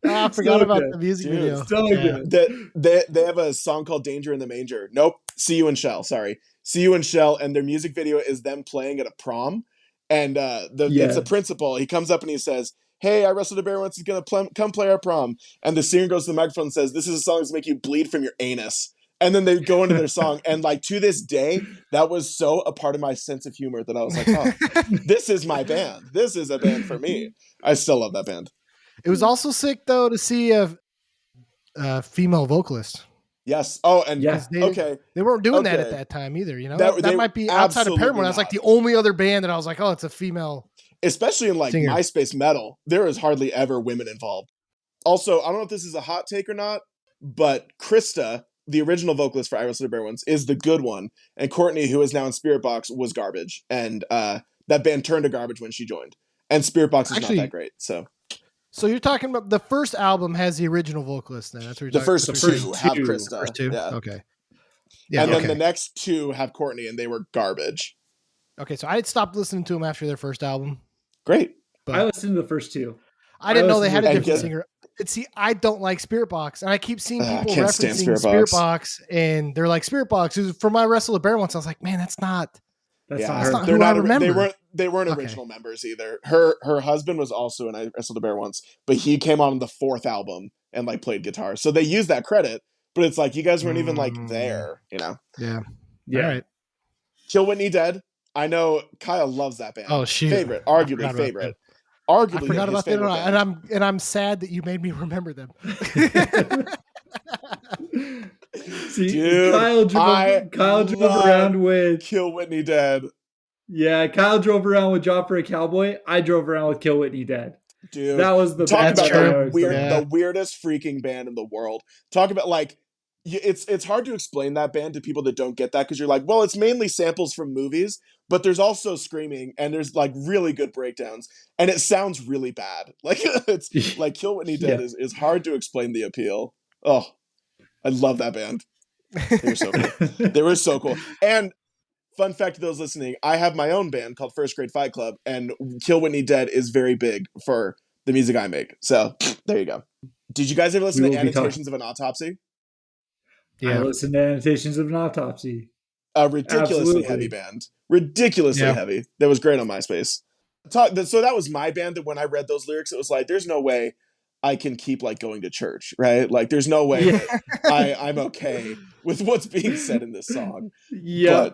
I forgot So about good. the music Dude, video. So Yeah. good. They have a song called Danger in the Manger. Nope. See You and Shell. Sorry. See You and Shell. And their music video is them playing at a prom. And it's the principal. He comes up and he says, "Hey, I wrestled a bear once. He's going to come play our prom." And the singer goes to the microphone and says, "This is a song that's make you bleed from your anus." And then they go into their song. And like to this day, that was so a part of my sense of humor that I was like, oh, this is my band. This is a band for me. I still love that band. It was also sick though to see a female vocalist. Yes. Oh, and they weren't doing that at that time either. You know, that might be outside of Paramore. That's like the only other band that I was like, oh, it's a female. Especially in like singer. MySpace metal, there is hardly ever women involved. Also, I don't know if this is a hot take or not, but Krista, the original vocalist for I Wrestled a Bear Once, is the good one, and Courtney, who is now in Spirit Box, was garbage, and that band turned to garbage when she joined. And Spirit Box is not that great. So you're talking about the first album has the original vocalist. Then that's what you're the first two have Krista. First two, yeah. Okay. Yeah, and then the next two have Courtney, and they were garbage. Okay, so I had stopped listening to them after their first album. Great. But I listened to the first two. I didn't know they had a different singer. See, I don't like Spirit Box, and I keep seeing people referencing Spirit Box, and they're like, Spirit Box is for my Wrestle a Bear Once. I was like, man, that's not. That's not who I remember. They weren't original members either. Her husband was also in I Wrestled a Bear Once, but he came on the fourth album and like played guitar. So they used that credit, but it's like you guys weren't even like there, you know? Yeah. Yeah. All right. Kill Whitney Dead. I know Kyle loves that band. Oh, shoot. Favorite, arguably favorite. Arguably, I forgot about them, and I'm sad that you made me remember them. See, dude, Kyle drove around with Kill Whitney Dead. Yeah, Kyle drove around with Job for a Cowboy. I drove around with Kill Whitney Dead. Dude, that was the talk about the weirdest freaking band in the world. Talk about like. It's hard to explain that band to people that don't get that because you're like, well, it's mainly samples from movies, but there's also screaming and there's like really good breakdowns and it sounds really bad. Like it's like Kill Whitney Dead is hard to explain the appeal. Oh, I love that band. They were so cool. They were so cool. And fun fact to those listening, I have my own band called First Grade Fight Club, and Kill Whitney Dead is very big for the music I make. So there you go. Did you guys ever listen to Annotations of an Autopsy? Yeah. I listened to Annotations of an Autopsy. A ridiculously heavy band. Ridiculously heavy. That was great on MySpace. So that was my band that when I read those lyrics, it was like, there's no way I can keep like going to church, right? Like there's no way that I'm okay with what's being said in this song. Yeah.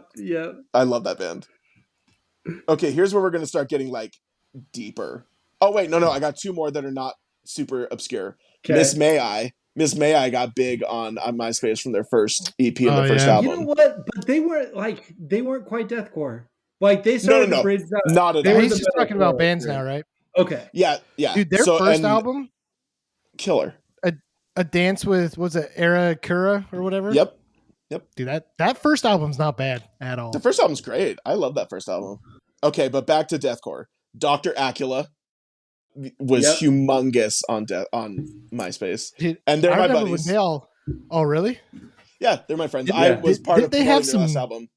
I love that band. Okay, here's where we're going to start getting like deeper. Oh, wait, no, I got two more that are not super obscure. Okay. Miss May I got big on MySpace from their first EP and their first album. You know what? But they weren't quite deathcore. Like they started no, bridge that. Not at all. He's just talking about bands now, right? Okay. Yeah. Dude, their first album, killer. A Dance with was it Era Kura or whatever? Yep. Dude, that first album's not bad at all. The first album's great. I love that first album. Okay, but back to deathcore. Dr. Acula was humongous on MySpace. Dude, and they're my buddies. Oh, really? Yeah, they're my friends. I was part of their last album.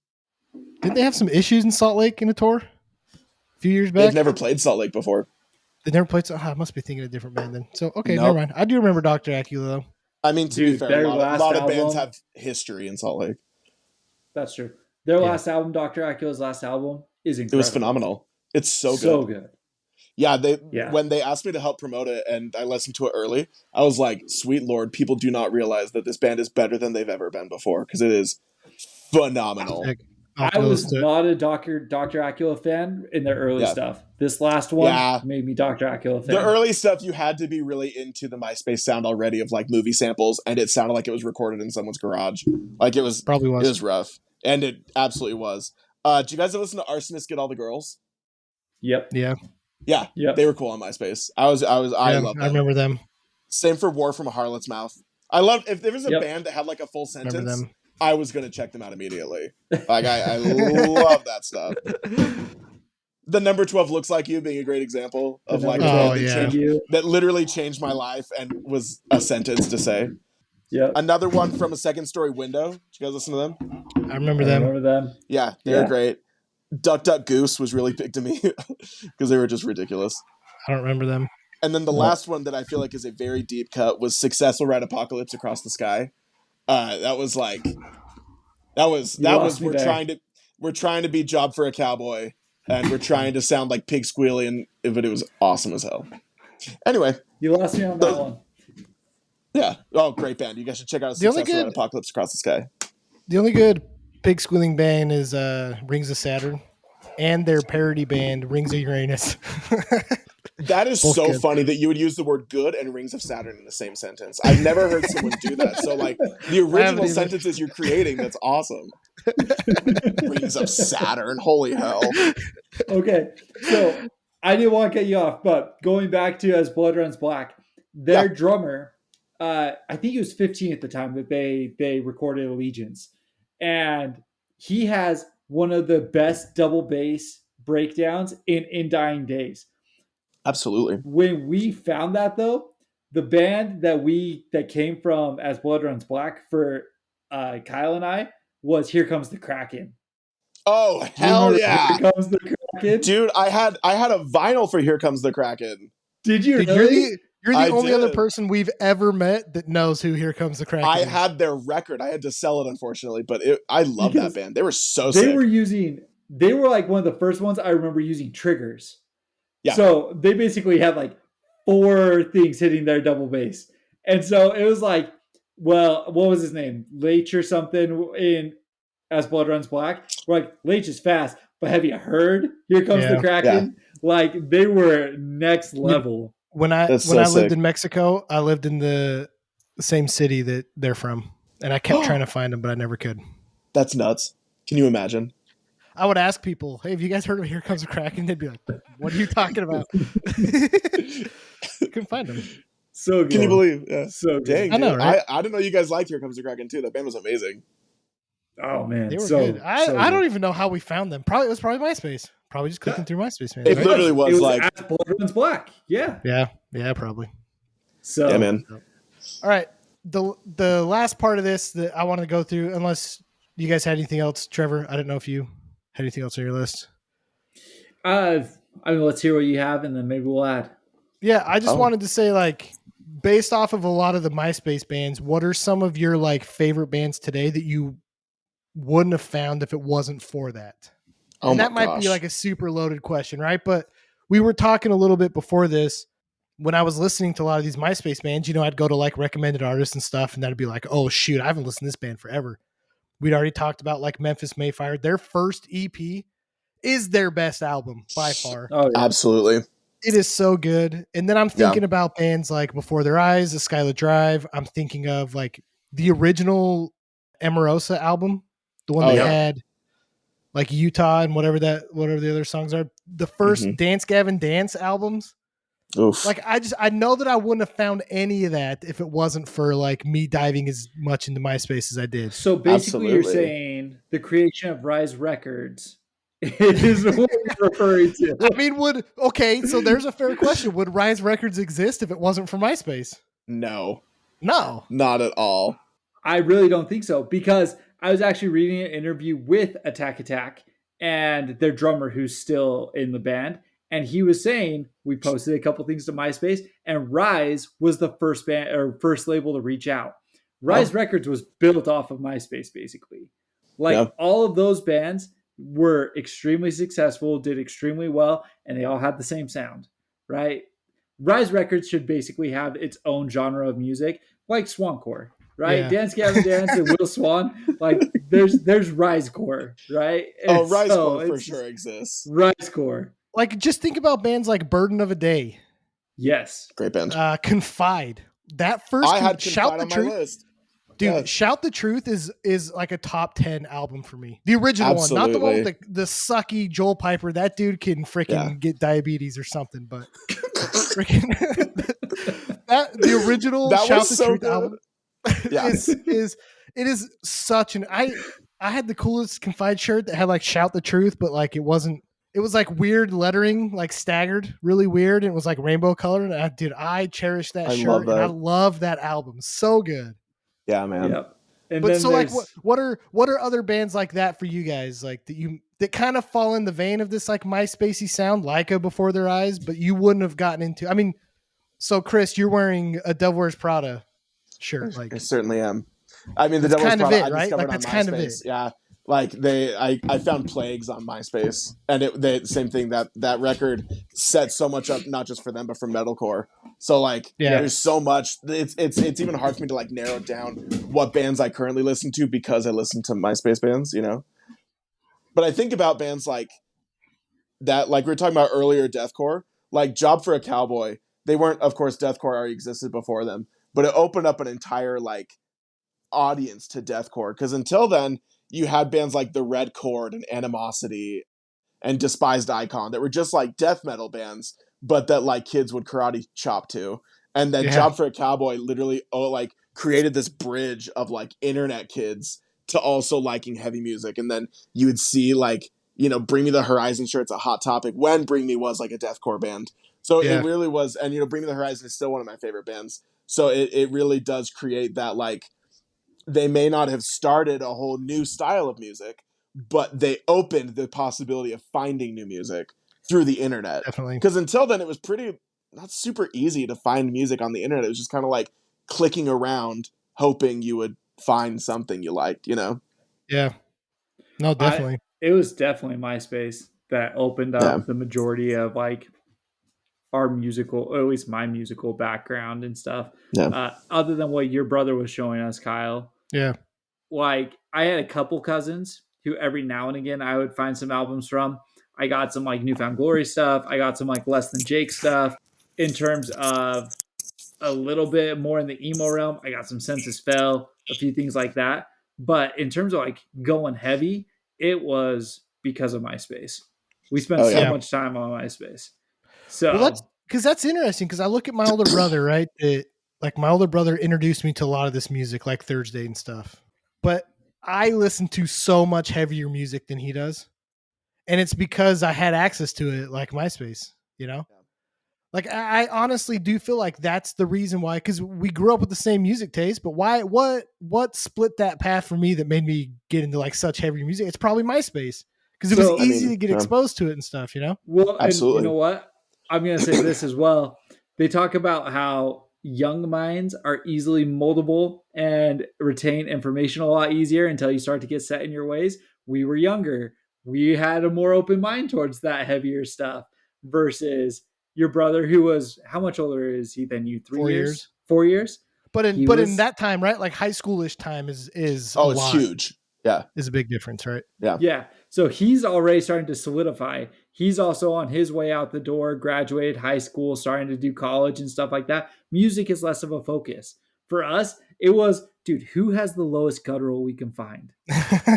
Didn't they have some issues in Salt Lake in a tour a few years back? They've never played Salt Lake before. They never played. I must be thinking of a different band then. So, okay, never mind. I do remember Dr. Acula, though. I mean, to be fair, a lot of bands have history in Salt Lake. That's true. Their last album, Dr. Acula's last album, is incredible. It was phenomenal. It's so good. Yeah, when they asked me to help promote it and I listened to it early, I was like, sweet Lord, people do not realize that this band is better than they've ever been before because it is phenomenal. I was not a Dr. Acula fan in their early stuff. This last one made me Dr. Acula fan. The early stuff, you had to be really into the MySpace sound already of like movie samples, and it sounded like it was recorded in someone's garage. Like it was It was rough. And it absolutely was. Did you guys ever listen to Arsonists Get All the Girls? Yep. Yeah. Yeah. They were cool on MySpace. I loved them. I remember them. Same for War from a Harlot's Mouth. I loved if there was a band that had like a full sentence, I was gonna check them out immediately. Like I love that stuff. The Number 12 Looks Like You being a great example of like a band that literally changed my life and was a sentence to say. Yeah. Another one from A Second Story Window. Did you guys listen to them? I remember them. Yeah, they're great. Duck Duck Goose was really big to me because they were just ridiculous. I don't remember them. And then the last one that I feel like is a very deep cut was Success Will Ride Apocalypse Across the Sky. That was we're trying to be Job for a Cowboy, and we're trying to sound like Pig Squealing, but it was awesome as hell. Anyway, you lost me on that one. Yeah. Oh, great band. You guys should check out Success Will Ride Apocalypse Across the Sky. The only good pig squealing band is Rings of Saturn, and their parody band Rings of Uranus. That is both so good. Funny that you would use the word good and Rings of Saturn in the same sentence. I've never heard someone do that. So, like, the original sentences you're creating, that's awesome. Rings of Saturn. Holy hell. Okay. So, I didn't want to cut you off, but going back to As Blood Runs Black, their drummer, I think he was 15 at the time that they recorded Allegiance. And he has one of the best double bass breakdowns in Dying Days. Absolutely. When we found that, though, the band that came from As Blood Runs Black for Kyle and I was Here Comes the Kraken. Oh, hell yeah. Here Comes the Kraken? Dude, I had a vinyl for Here Comes the Kraken. Did you really? You're the only other person we've ever met that knows who Here Comes the Kraken is. I had their record. I had to sell it, unfortunately, but I love that band. They were so sick. They were like one of the first ones I remember using triggers. Yeah. So they basically had like 4 things hitting their double bass. And so it was like, well, what was his name? Leitch or something in As Blood Runs Black. We're like, Leitch is fast, but have you heard Here Comes the Kraken? Yeah. Like, they were next level. When I lived in Mexico, I lived in the same city that they're from. And I kept trying to find them, but I never could. That's nuts. Can you imagine? I would ask people, hey, have you guys heard of Here Comes the Kraken? They'd be like, what are you talking about? Couldn't find them. So good. Can you believe? Yeah. So good. Dang, I know, right? I didn't know you guys liked Here Comes the Kraken too. That band was amazing. Oh man, they were good. I don't even know how we found them. It was probably MySpace. Probably just clicking through MySpace, man. It literally was like As Blood Runs Black. Yeah. Yeah, probably. So yeah, man. All right. The last part of this that I wanted to go through, unless you guys had anything else, Trevor. I didn't know if you had anything else on your list. I mean, let's hear what you have, and then maybe we'll add. Yeah, I just wanted to say, like, based off of a lot of the MySpace bands, what are some of your like favorite bands today that you wouldn't have found if it wasn't for that? And that might be like a super loaded question, right? But we were talking a little bit before this. When I was listening to a lot of these MySpace bands, I'd go to like recommended artists and stuff, and that'd be like, oh shoot, I haven't listened to this band forever. We'd already talked about like Memphis Mayfire. Their first EP is their best album by far. Oh, yeah. Absolutely. It is so good. And then I'm thinking about bands like Before Their Eyes, The Skylar Drive. I'm thinking of like the original Emerosa album, the one that had like Utah and whatever the other songs are. The first Dance Gavin Dance albums. Oof. Like I know that I wouldn't have found any of that if it wasn't for like me diving as much into MySpace as I did. So basically you're saying the creation of Rise Records is what you're referring to. I mean, so there's a fair question. Would Rise Records exist if it wasn't for MySpace? No. Not at all. I really don't think so, because I was actually reading an interview with Attack Attack and their drummer who's still in the band. And he was saying, we posted a couple things to MySpace, and Rise was the first band or first label to reach out. Rise Records was built off of MySpace, basically. All of those bands were extremely successful, did extremely well, and they all had the same sound, right? Rise Records should basically have its own genre of music, like Swancore, right? Yeah. Dance Gavin Dance and Will Swan, like there's Risecore, right? And Risecore for sure exists. Risecore. Like, just think about bands like Burden of a Day. Yes. Great band. Confide. That first I had Shout the Truth. My list. Dude, Shout the Truth is like a top 10 album for me. The original one, not the one with the sucky Joel Piper. That dude can freaking get diabetes or something, but freaking the original Shout the Truth album is such an I had the coolest Confide shirt that had like Shout the Truth, but like it was like weird lettering, like staggered, really weird. And it was like rainbow colored. And I cherish that shirt. And I love that album. So good. Yeah, man. Yep. And but so like, what are other bands like that for you guys? Like that that kind of fall in the vein of this like MySpacey sound, like a Before Their Eyes, but you wouldn't have gotten into. I mean, so Chris, you're wearing a Devil Wears Prada shirt, like I certainly am. I mean, the that's Devil's kind of Prada it, I right? discovered Like on that's kind of it. MySpace. Yeah, like I found Plagues on MySpace, and the same thing, that record set so much up, not just for them but for metalcore. So like, Yeah. there's so much. It's even hard for me to like narrow down what bands I currently listen to because I listen to MySpace bands, you know. But I think about bands like that, like we were talking about earlier, deathcore, like Job for a Cowboy. They weren't, of course, deathcore already existed before them, but it opened up an entire like audience to deathcore, because until then you had bands like the Red Chord and Animosity and Despised Icon that were just like death metal bands, but that like kids would karate chop to. And then Job for a Cowboy literally like created this bridge of like internet kids to also liking heavy music. And then you would see like, you know, Bring Me the Horizon shirts, a Hot Topic, when Bring Me was like a deathcore band. So it really was. And, you know, Bring Me the Horizon is still one of my favorite bands. So it really does create that, like, they may not have started a whole new style of music, but they opened the possibility of finding new music through the internet. Definitely. Because until then, it was not super easy to find music on the internet. It was just kind of like clicking around, hoping you would find something you liked, you know? Yeah. No, definitely. It was definitely MySpace that opened up the majority of like our musical, or at least my musical background and stuff. Yeah. Other than what your brother was showing us, Kyle. Yeah. Like I had a couple cousins who every now and again I would find some albums from. I got some like Newfound Glory stuff. I got some like Less Than Jake stuff. In terms of a little bit more in the emo realm, I got some Census Fell, a few things like that. But in terms of like going heavy, it was because of MySpace. We spent so much time on MySpace. So well, that's interesting, because I look at my older brother, right? Like my older brother introduced me to a lot of this music, like Thursday and stuff. But I listen to so much heavier music than he does. And it's because I had access to it, like MySpace, you know? Yeah. Like I honestly do feel like that's the reason why, because we grew up with the same music taste, but what split that path for me that made me get into like such heavy music? It's probably MySpace, because it was easy to get exposed to it and stuff, you know? Well, absolutely. And you know what? I'm going to say this as well. They talk about how young minds are easily moldable and retain information a lot easier until you start to get set in your ways. We were younger. We had a more open mind towards that heavier stuff versus your brother, who was, how much older is he than you? 4 years. 4 years. But in that time, right? Like high schoolish time is it's huge. Yeah. Is a big difference, right? Yeah. Yeah. So he's already starting to solidify. He's also on his way out the door, graduated high school, starting to do college and stuff like that. Music is less of a focus. For us, it was, dude, who has the lowest guttural we can find?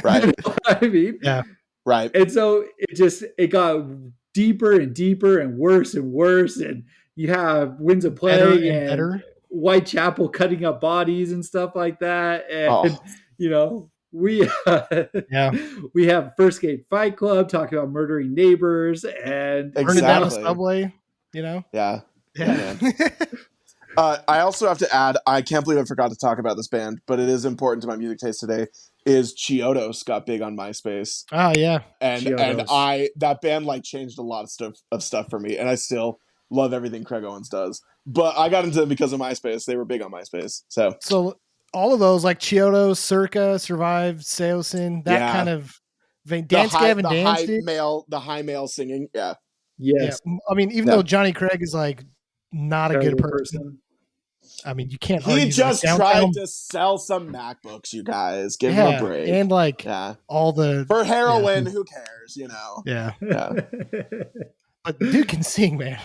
Right. You know what I mean? Yeah. Right. And so it got deeper and deeper and worse. And you have Winds of Plague and Whitechapel cutting up bodies and stuff like that. And, you know, we have First Grade Fight Club talking about murdering neighbors and burning down a subway, you know? Yeah. I also have to add, I can't believe I forgot to talk about this band, but it is important to my music taste today, is Chiodos got big on MySpace. Oh yeah. And that band like changed a lot of stuff for me, and I still love everything Craig Owens does. But I got into them because of MySpace. They were big on MySpace. So all of those, like Chiodos, Circa, Survive, Seosin, that kind of vein. Dance Gavin Dance. The high male singing. Yeah. Yes. Yeah. I mean, even though Johnny Craig is like not a good person. I mean, you can't. He just tried to sell some MacBooks, you guys. Give him a break. And like all the for heroin, who cares? You know. Yeah. But dude can sing, man.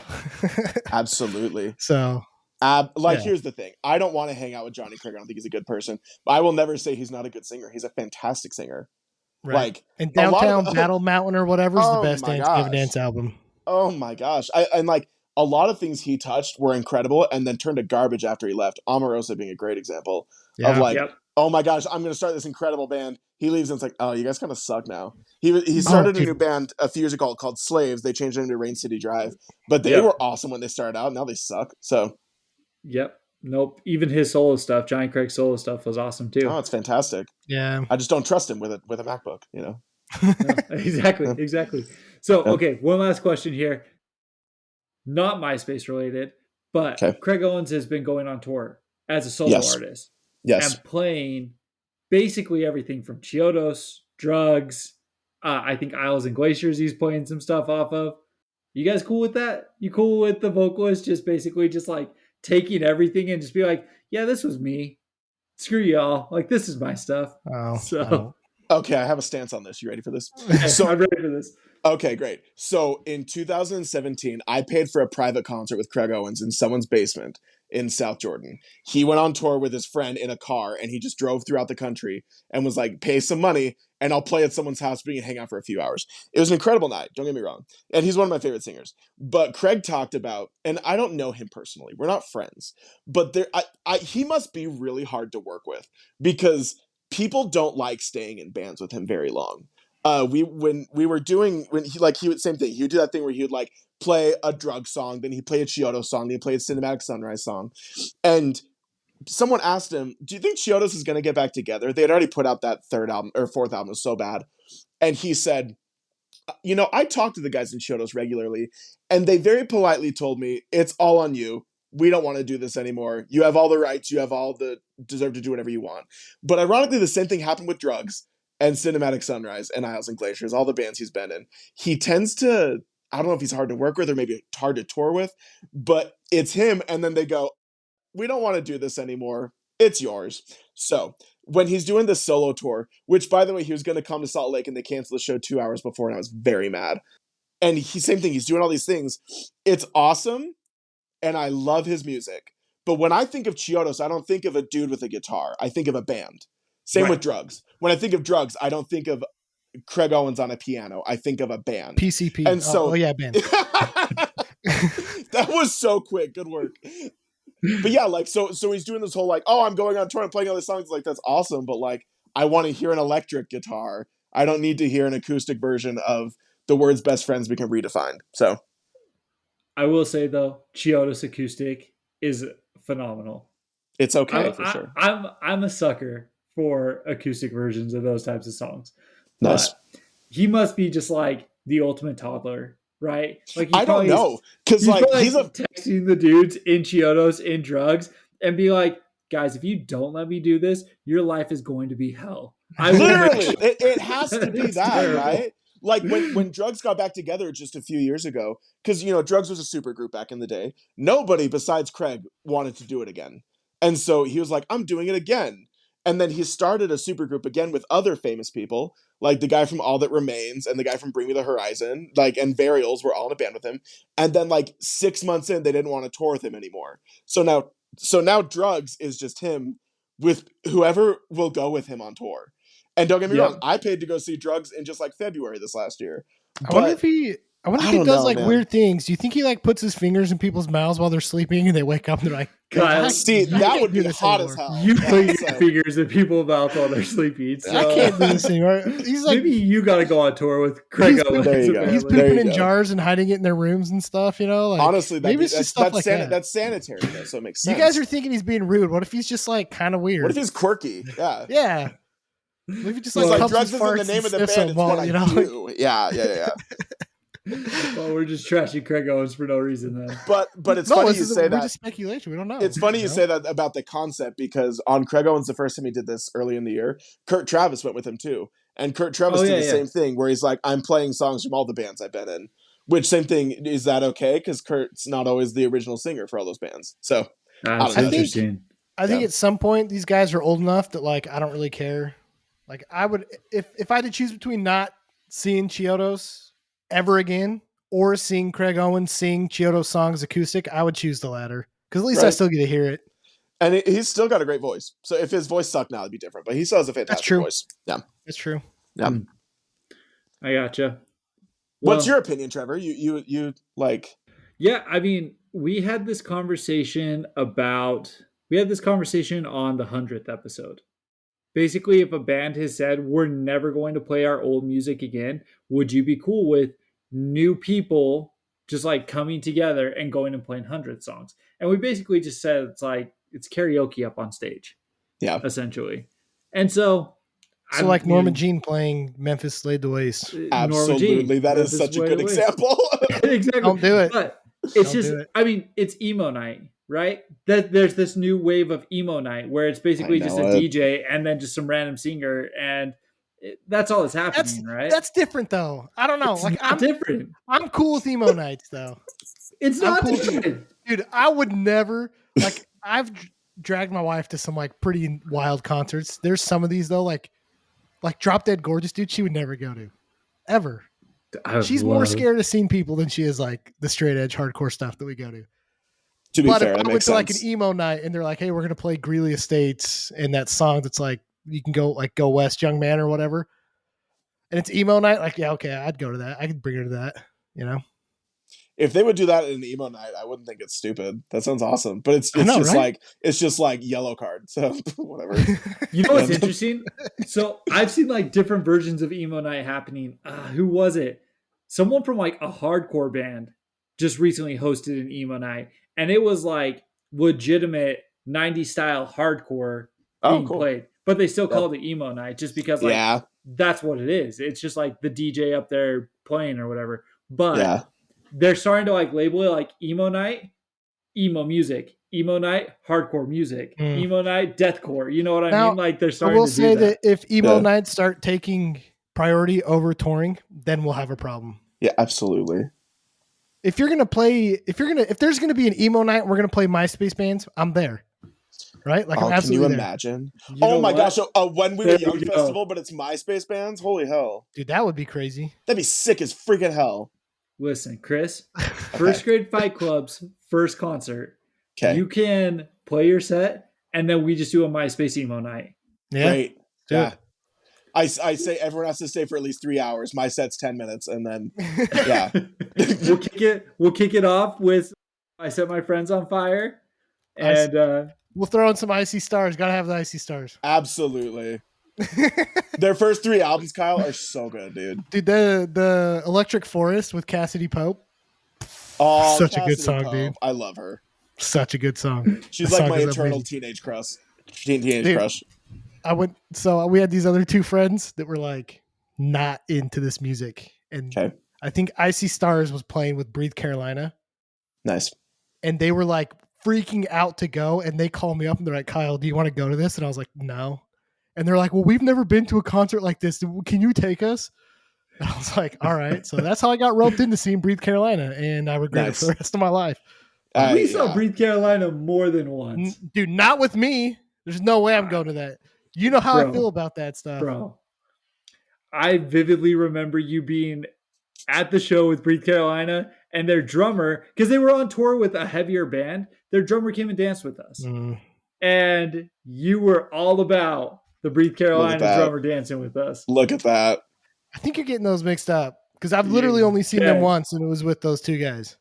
Absolutely. So. Here's the thing. I don't want to hang out with Johnny Craig. I don't think he's a good person. But I will never say he's not a good singer. He's a fantastic singer. Right. Like, and Downtown Battle Mountain or whatever is the best dance album. Oh my gosh. And like a lot of things he touched were incredible and then turned to garbage after he left. Omarosa being a great example of like, oh my gosh, I'm going to start this incredible band. He leaves and it's like, oh, you guys kind of suck now. He started a new band a few years ago called Slaves. They changed it into Rain City Drive, but they were awesome when they started out. Now they suck. So. Yep. Nope. Even his solo stuff, Johnny Craig's solo stuff was awesome too. Oh, it's fantastic. Yeah. I just don't trust him with a MacBook, you know? No, exactly. So, okay, one last question here. Not MySpace related, but Okay. Craig Owens has been going on tour as a solo Yes. artist Yes. and playing basically everything from Chiodos, Drugs. I think Isles and Glaciers he's playing some stuff off of. You guys cool with that? You cool with the vocalist just basically just like taking everything and just be like, yeah, this was me. Screw y'all. Like, this is my stuff. Oh, So, Okay, I have a stance on this. You ready for this? okay, So I'm ready for this. Okay, great. So in 2017, I paid for a private concert with Craig Owens in someone's basement in South Jordan. He went on tour with his friend in a car and he just drove throughout the country and was like, pay some money and I'll play at someone's house, we can hang out for a few hours. It was an incredible night, don't get me wrong. And he's one of my favorite singers. But Craig talked about, and I don't know him personally, we're not friends, but he must be really hard to work with because people don't like staying in bands with him very long. When he would same thing. He would do that thing where he would like play a drug song, then he'd play a Chiodo song, then he'd play a Cinematic Sunrise song. And someone asked him, do you think Chiodos is gonna get back together? They had already put out that third album or fourth album, was so bad. And he said, I talk to the guys in Chiodos regularly, and they very politely told me, it's all on you. We don't want to do this anymore. You have all the rights, you have all the deserve to do whatever you want. But ironically, the same thing happened with Drugs and Cinematic Sunrise and Isles and Glaciers, all the bands he's been in. He tends to, I don't know if he's hard to work with or maybe hard to tour with, but it's him. And then they go, we don't want to do this anymore. It's yours. So when he's doing this solo tour, which by the way, he was going to come to Salt Lake and they canceled the show 2 hours before and I was very mad. And same thing, he's doing all these things. It's awesome. And I love his music. But when I think of Chiodos, I don't think of a dude with a guitar. I think of a band. Same with Drugs. When I think of Drugs, I don't think of Craig Owens on a piano. I think of a band. PCP. And so, band. That was so quick. Good work. But yeah, like so he's doing this whole like, oh, I'm going on tour and playing all these songs. Like, that's awesome. But like, I want to hear an electric guitar. I don't need to hear an acoustic version of the words "best friends become redefined." So I will say though, Chiodos acoustic is phenomenal. It's okay for sure. I'm a sucker for acoustic versions of those types of songs. Nice. But he must be just like the ultimate toddler, right? Like I don't know, because like he's texting the dudes in Chiodos in Drugs and be like, guys, if you don't let me do this, your life is going to be hell. Literally, it has to be that, terrible. Right? Like Mm. when Drugs got back together just a few years ago, because Drugs was a super group back in the day. Nobody besides Craig wanted to do it again, and so he was like, "I'm doing it again." And then he started a super group again with other famous people, like the guy from All That Remains and the guy from Bring Me the Horizon, like, and Varials were all in a band with him. And then like 6 months in, they didn't want to tour with him anymore. So now Drugs is just him with whoever will go with him on tour. And don't get me wrong, I paid to go see Drugs in just like February this last year. I wonder if he does like weird things. Do you think he like puts his fingers in people's mouths while they're sleeping and they wake up and they're like, Kyle, see, that would be hot as hell. You put your fingers in people's mouths while they're sleeping. So. I can't do this anymore. He's like, maybe you got to go on tour with Craig Owens. There you go. He's pooping in jars and hiding it in their rooms and stuff, Like, honestly, maybe it's just stuff like that. That's sanitary, though, so it makes sense. You guys are thinking he's being rude. What if he's just like kind of weird? What if he's quirky? Yeah. Yeah. Maybe just like Drugs isn't the name of the band. It's what I do. Yeah. Well, we're just trashing Craig Owens for no reason then. But it's funny you say that. We're just speculation. We don't know. It's funny you say that about the concept because on Craig Owens, the first time he did this early in the year, Kurt Travis went with him too. And Kurt Travis did the same thing where he's like, I'm playing songs from all the bands I've been in. Which same thing, is that okay? Because Kurt's not always the original singer for all those bands. So that's interesting. I think at some point these guys are old enough that like I don't really care. Like I would if I had to choose between not seeing Chiodos ever again or seeing Craig Owens sing Chiodos songs acoustic, I would choose the latter because at least I still get to hear it. And he's still got a great voice. So if his voice sucked now, it'd be different. But he still has a fantastic voice. Yeah, that's true. Yeah, I gotcha. What's your opinion, Trevor? You like? Yeah, I mean, we had this conversation on the 100th episode. Basically, if a band has said, we're never going to play our old music again, would you be cool with new people just like coming together and going and playing 100 songs? And we basically just said it's karaoke up on stage. Yeah. Essentially. And so So like Norma Jean playing Memphis Laid to Waste. Absolutely. That is such a good example. Exactly. Don't do it. But it's just, I mean, it's emo night, right? There's this new wave of emo night where it's basically just a DJ and then just some random singer, and that's all that's happening, right? That's different though. I don't know. It's I'm different. I'm cool with emo nights though. It's not cool different. Dude, I would never, like, I've dragged my wife to some like pretty wild concerts. There's some of these though, like Drop Dead Gorgeous, dude, she would never go to. Ever. She's more scared of seeing people than she is like the straight edge hardcore stuff that we go to. To be fair, if I went to like an emo night and they're like, hey, we're gonna play Greeley Estates and that song that's like you can go west, young man, or whatever. And it's emo night, like, yeah, okay, I'd go to that. I could bring her to that, you know. If they would do that in an emo night, I wouldn't think it's stupid. That sounds awesome. But it's just like yellow card. So whatever. You know what's interesting? So I've seen like different versions of emo night happening. Who was it? Someone from like a hardcore band just recently hosted an emo night, and it was like legitimate 90s style hardcore being played, but they still called it emo night just because like that's what it is. It's just like the DJ up there playing or whatever. But they're starting to like label it like emo night, emo music, emo night, hardcore music, emo night, deathcore. You know what I mean? Like they're starting to do that. I will say that if emo nights start taking priority over touring, then we'll have a problem. Yeah, absolutely. If there's gonna be an emo night and we're gonna play MySpace bands, I'm there. Right? Like I'm absolutely can you imagine? Oh my gosh! When We Were Young festival, but it's MySpace bands. Holy hell, dude, that would be crazy. That'd be sick as freaking hell. Listen, Chris, First Grade Fight Club's first concert. Okay. You can play your set, and then we just do a MySpace emo night. Yeah. Great. Yeah. I say everyone has to stay for at least 3 hours. My set's 10 minutes, and then We'll kick it off with I Set My Friends on Fire. And we'll throw in some Icy Stars. Gotta have the Icy Stars. Absolutely. Their first 3 albums, Kyle, are so good, dude. Dude, the Electric Forest with Cassidy Pope. Oh, such a good song, Pope. dude. I love her. Such a good song. She's like my eternal teenage crush. Crush. We had these other two friends that were like not into this music. And I think Icy Stars was playing with Breathe Carolina. Nice. And they were like freaking out to go. And they called me up and they're like, Kyle, do you want to go to this? And I was like, no. And they're like, well, we've never been to a concert like this. Can you take us? And I was like, all right. So that's how I got roped into seeing Breathe Carolina. And I regret it for the rest of my life. We saw Breathe Carolina more than once. Dude, not with me. There's no way I'm going to that. You know how I feel about that stuff. Bro, I vividly remember you being at the show with Breathe Carolina and their drummer, because they were on tour with a heavier band, their drummer came and danced with us. And you were all about the Breathe Carolina drummer dancing with us. Look at that. I think you're getting those mixed up because I've literally only seen them once and it was with those two guys.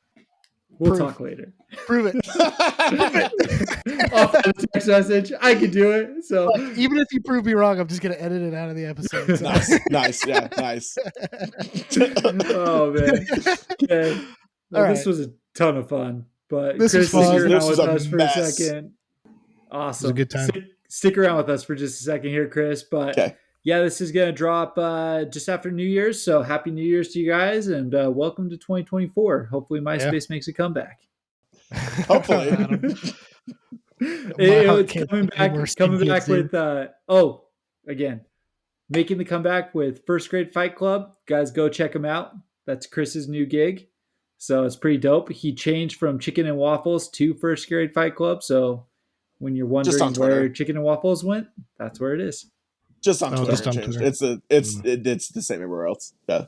We'll talk later. Prove it. Off the text message. I can do it. So like, even if you prove me wrong, I'm just gonna edit it out of the episode. So. Nice. Yeah, nice. Oh man. Okay. Well, right. This was a ton of fun. But this Chris, was stick around with us for a mess. second. Awesome. It was a good time. Stick around with us for just a second here, Chris. But yeah, this is gonna drop just after New Year's. So happy New Year's to you guys, and welcome to 2024. Hopefully, MySpace makes a comeback. Hopefully. It's coming back with again, making the comeback with First Grade Fight Club. Guys, go check him out. That's Chris's new gig. So it's pretty dope. He changed from Chicken and Waffles to First Grade Fight Club. So when you're wondering where Chicken and Waffles went, that's where it is. Just on Twitter. It's the same everywhere else. Yeah.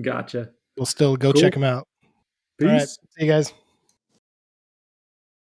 Gotcha. We'll still go check him out. Peace. All right. See you guys.